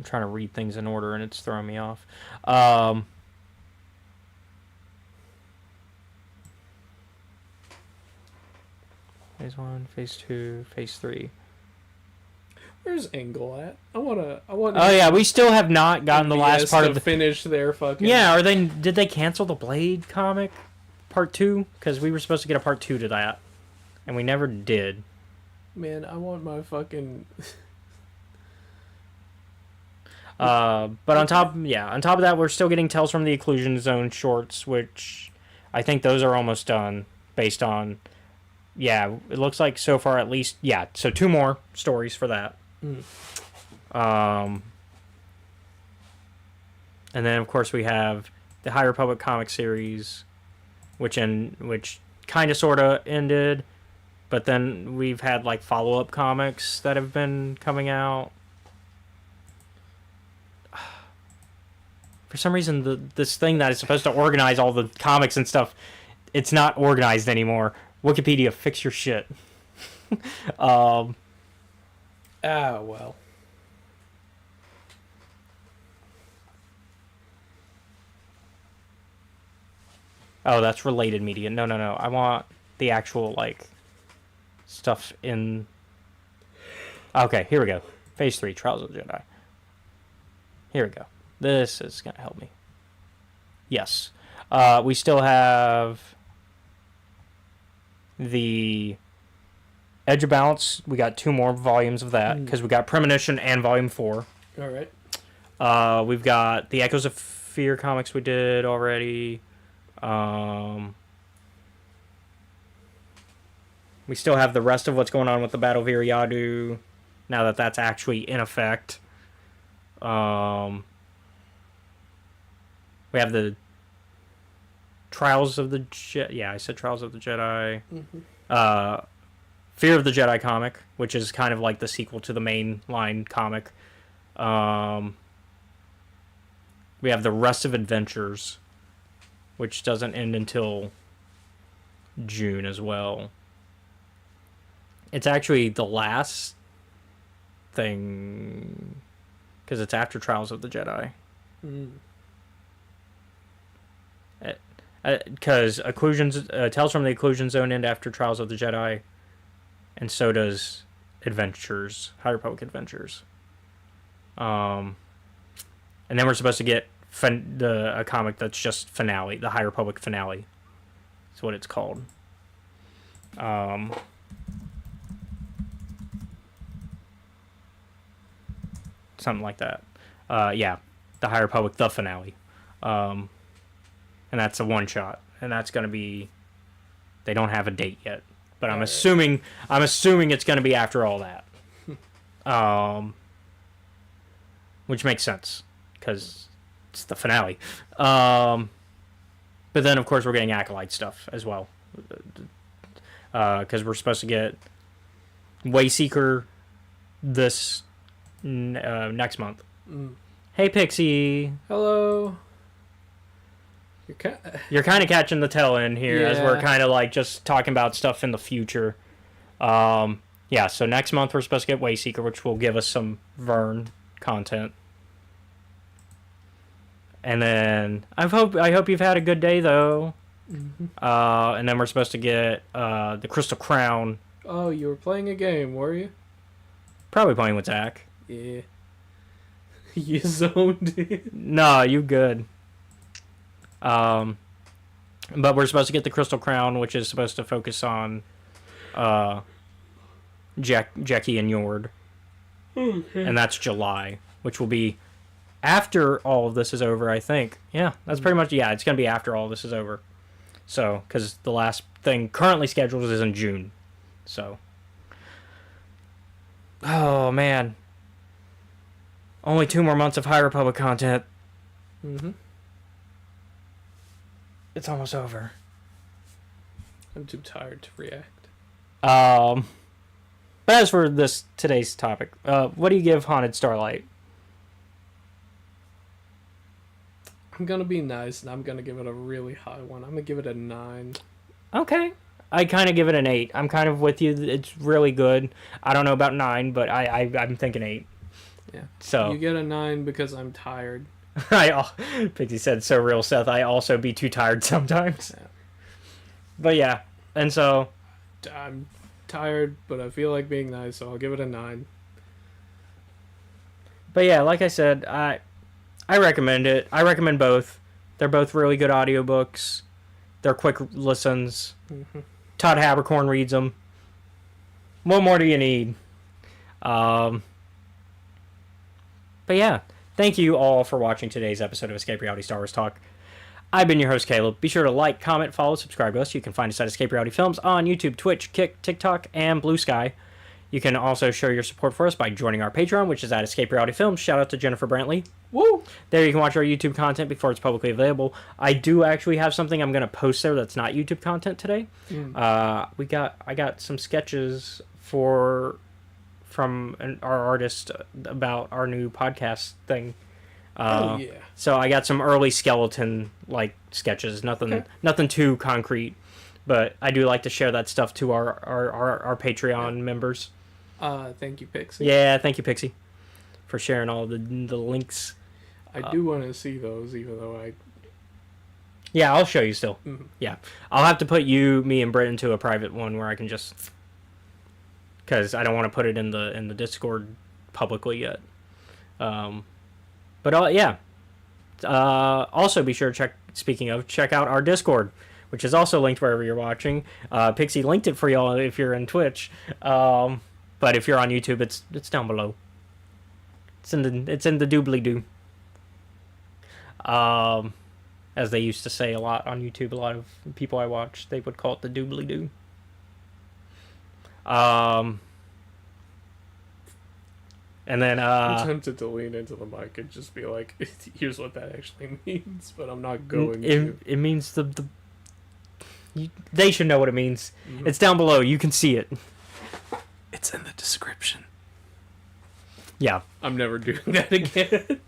trying to read things in order and it's throwing me off. Phase 1, Phase 2, Phase 3. Where's Angle at? I want. Oh yeah, we still have not gotten the last part of the finish their fucking. Yeah, did they cancel the Blade comic part 2? Because we were supposed to get a part 2 to that, and we never did. Man, I want my fucking. But on top of that, we're still getting Tales from the Occlusion Zone shorts, which I think those are almost done based on. Yeah, it looks like so far at least... Yeah, so 2 more stories for that. And then, of course, we have the High Republic comic series, which kind of sort of ended. But then we've had, follow-up comics that have been coming out. For some reason, this thing that is supposed to organize all the comics and stuff, it's not organized anymore. Wikipedia, fix your shit. Well. Oh, that's related media. No. I want the actual, stuff in... Okay, here we go. Phase 3, Trials of the Jedi. Here we go. This is going to help me. Yes. We still have... The Edge of Balance, we got 2 more volumes of that, because we got Premonition and Volume 4. Alright. We've got the Echoes of Fear comics we did already. We still have the rest of what's going on with the Battle of Iriadu, now that that's actually in effect. We have the Trials of the Jedi. Yeah, I said Trials of the Jedi. Mm-hmm. Fear of the Jedi comic, which is kind of like the sequel to the main line comic. We have the Rest of Adventures, which doesn't end until June as well. It's actually the last thing, because it's after Trials of the Jedi. Because Tales from the Occlusion Zone end after Trials of the Jedi, and so does High Republic Adventures. And then we're supposed to get a comic that's just finale, the High Republic finale. That's what it's called. Something like that. Yeah, the High Republic, the finale. And that's a one shot, and that's going to be. They don't have a date yet, but I'm assuming it's going to be after all that. Which makes sense because it's the finale. But then, of course, we're getting Acolyte stuff as well, because we're supposed to get Wayseeker this next month. Hey, Pixie. Hello. You're kind of catching the tail end here as we're kind of like just talking about stuff in the future. Yeah, so next month we're supposed to get Wayseeker, which will give us some Vern content. And then I hope you've had a good day though. And then we're supposed to get the Crystal Crown. Oh, you were playing a game, were you? Probably playing with Zach. Yeah. You zoned it. No, you good. But we're supposed to get the Crystal Crown, which is supposed to focus on Jackie and Yord. Okay. And that's July, which will be after all of this is over, I think. Yeah, that's pretty much, it's going to be after all this is over. So, because the last thing currently scheduled is in June. So. Oh, man. Only 2 more months of High Republic content. It's almost over. I'm too tired to react. But as for today's topic, what do you give Haunted Starlight? I'm gonna be nice, and I'm gonna give it a really high one. I'm gonna give it a 9. Okay. I kind of give it an 8. I'm kind of with you. It's really good. I don't know about 9, but I'm thinking 8. Yeah. So you get a 9 because I'm tired. Pixie said, so real, Seth. I also be too tired sometimes. Yeah. But yeah, and so I'm tired, but I feel like being nice, so I'll give it a 9. But yeah, like I said, I recommend it. I recommend both. They're both really good audiobooks. They're quick listens. Todd Habercorn reads them. What more do you need? But yeah, thank you all for watching today's episode of Escape Reality Star Wars Talk. I've been your host, Caleb. Be sure to like, comment, follow, subscribe to us. You can find us at Escape Reality Films on YouTube, Twitch, Kick, TikTok, and Blue Sky. You can also show your support for us by joining our Patreon, which is at Escape Reality Films. Shout out to Jennifer Brantley. Woo! There you can watch our YouTube content before it's publicly available. I do actually have something I'm going to post there that's not YouTube content today. I got some sketches from our artist about our new podcast thing. So I got some early skeleton sketches. Nothing too concrete, but I do like to share that stuff to our Patreon members. Thank you, Pixie. Yeah, thank you, Pixie, for sharing all the links. I do want to see those, even though I... Yeah, I'll show you still. Yeah. I'll have to put you, me, and Britt into a private one where I can just... Because I don't want to put it in the Discord publicly yet. But yeah. Also be sure to check out our Discord, which is also linked wherever you're watching. Pixie linked it for y'all if you're in Twitch. But if you're on YouTube, it's down below. It's in the doobly-doo. As they used to say a lot on YouTube, a lot of people I watch, they would call it the doobly-doo. And then I'm tempted to lean into the mic and just be like, here's what that actually means, but I'm not going to. It means they should know what it means. It's down below. You can see it. It's in the description. Yeah. I'm never doing that again.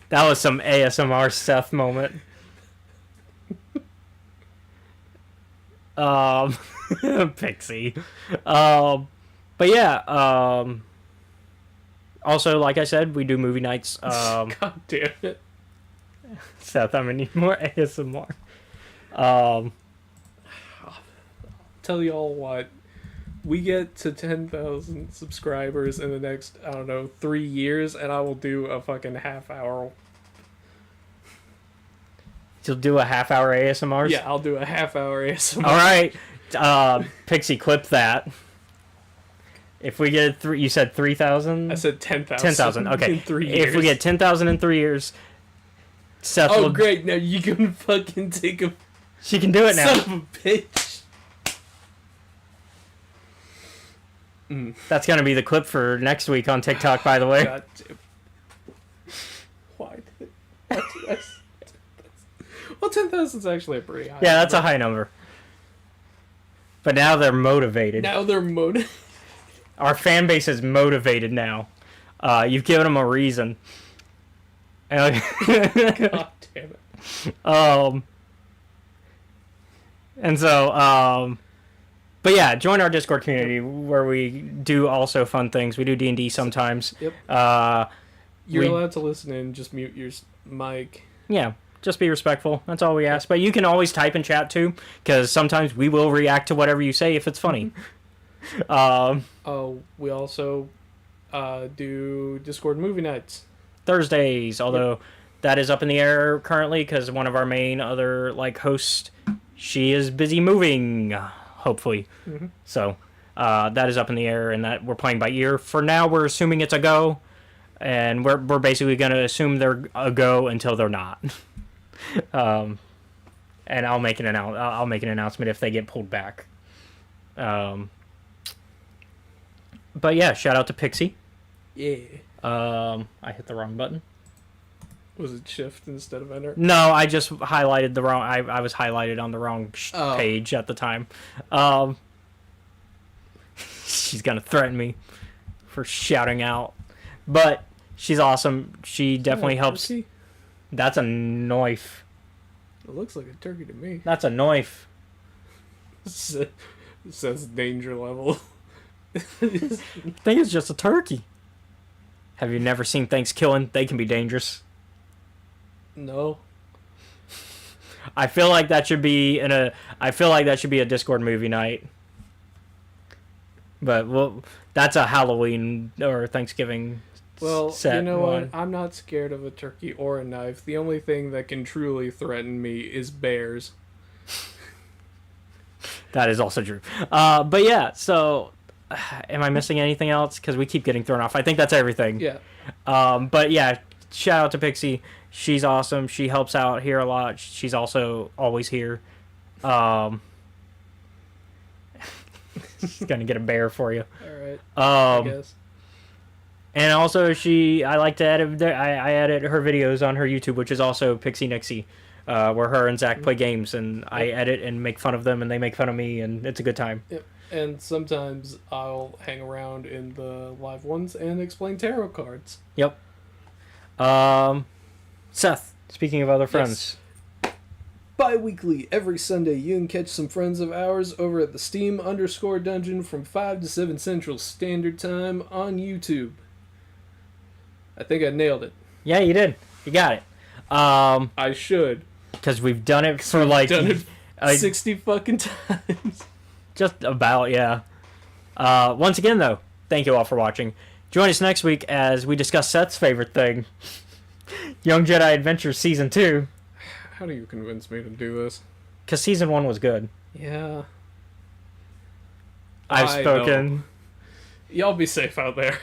That was some ASMR Seth moment. Pixie. But yeah, also, like I said, we do movie nights. God damn it. Seth, I'm gonna need more ASMR. Tell y'all what. We get to 10,000 subscribers in the next, I don't know, 3 years, and I will do a fucking half hour. You'll do a half-hour ASMR? Yeah, I'll do a half hour ASMR. All right. Pixie, clip that. If we get you said 3,000? I said 10,000. 10,000, okay. In 3 years. If we get 10,000 in 3 years, Seth will... Oh, great. Now you can fucking take a... She can do it now. Son of a bitch. That's going to be the clip for next week on TikTok, by the way. God damn. Why did I say 10,000? Well, 10,000 is actually a pretty high Yeah, that's a number. high number. But now they're motivated. Now they're motivated. Our fan base is motivated now. You've given them a reason. And God damn it. And so, but yeah, join our Discord community where we do also fun things. We do D&D sometimes. Yep. You're allowed to listen in, just mute your mic. Yeah, just be respectful. That's all we ask. But you can always type in chat too, because sometimes we will react to whatever you say if it's funny. We also do Discord movie nights. Thursdays, although that is up in the air currently because one of our main other hosts, she is busy moving, hopefully. Mm-hmm. So that is up in the air, and that we're playing by ear. For now, we're assuming it's a go, and we're basically going to assume they're a go until they're not. And I'll make an announcement if they get pulled back. But yeah, shout out to Pixie. Yeah. I hit the wrong button. Was it shift instead of enter? No, I just highlighted the wrong. I was highlighted on the wrong page at the time. She's gonna threaten me for shouting out, but she's awesome. She definitely helps. Turkey? That's a knife. It looks like a turkey to me. That's a knife. It says danger level. I think it's just a turkey. Have you never seen things killing? They can be dangerous. No. I feel like that should be a Discord movie night. But that's a Halloween or Thanksgiving. Well, set you know one. what? I'm not scared of a turkey or a knife. The only thing that can truly threaten me is bears. That is also true. But yeah, so am I missing anything else? Because we keep getting thrown off. I think that's everything. Yeah. But yeah, shout out to Pixie. She's awesome. She helps out here a lot. She's also always here. She's gonna get a bear for you. All right. I Um, guess. And also, I like to edit. I edit her videos on her YouTube, which is also Pixie Nixie, where her and Zach play games, and I edit and make fun of them, and they make fun of me, and it's a good time. Yep. And sometimes I'll hang around in the live ones and explain tarot cards. Yep. Seth, speaking of other friends. Bi-weekly, every Sunday, you can catch some friends of ours over at the Steam_Dungeon from 5 to 7 Central Standard Time on YouTube. I think I nailed it. Yeah, you did. You got it. I should. Because we've done it for Done it 60 fucking times. just about, yeah. Once again, though, thank you all for watching. Join us next week as we discuss Seth's favorite thing, Young Jedi Adventures Season 2. How do you convince me to do this? Because Season 1 was good. Yeah. I've I spoken. know. Y'all be safe out there.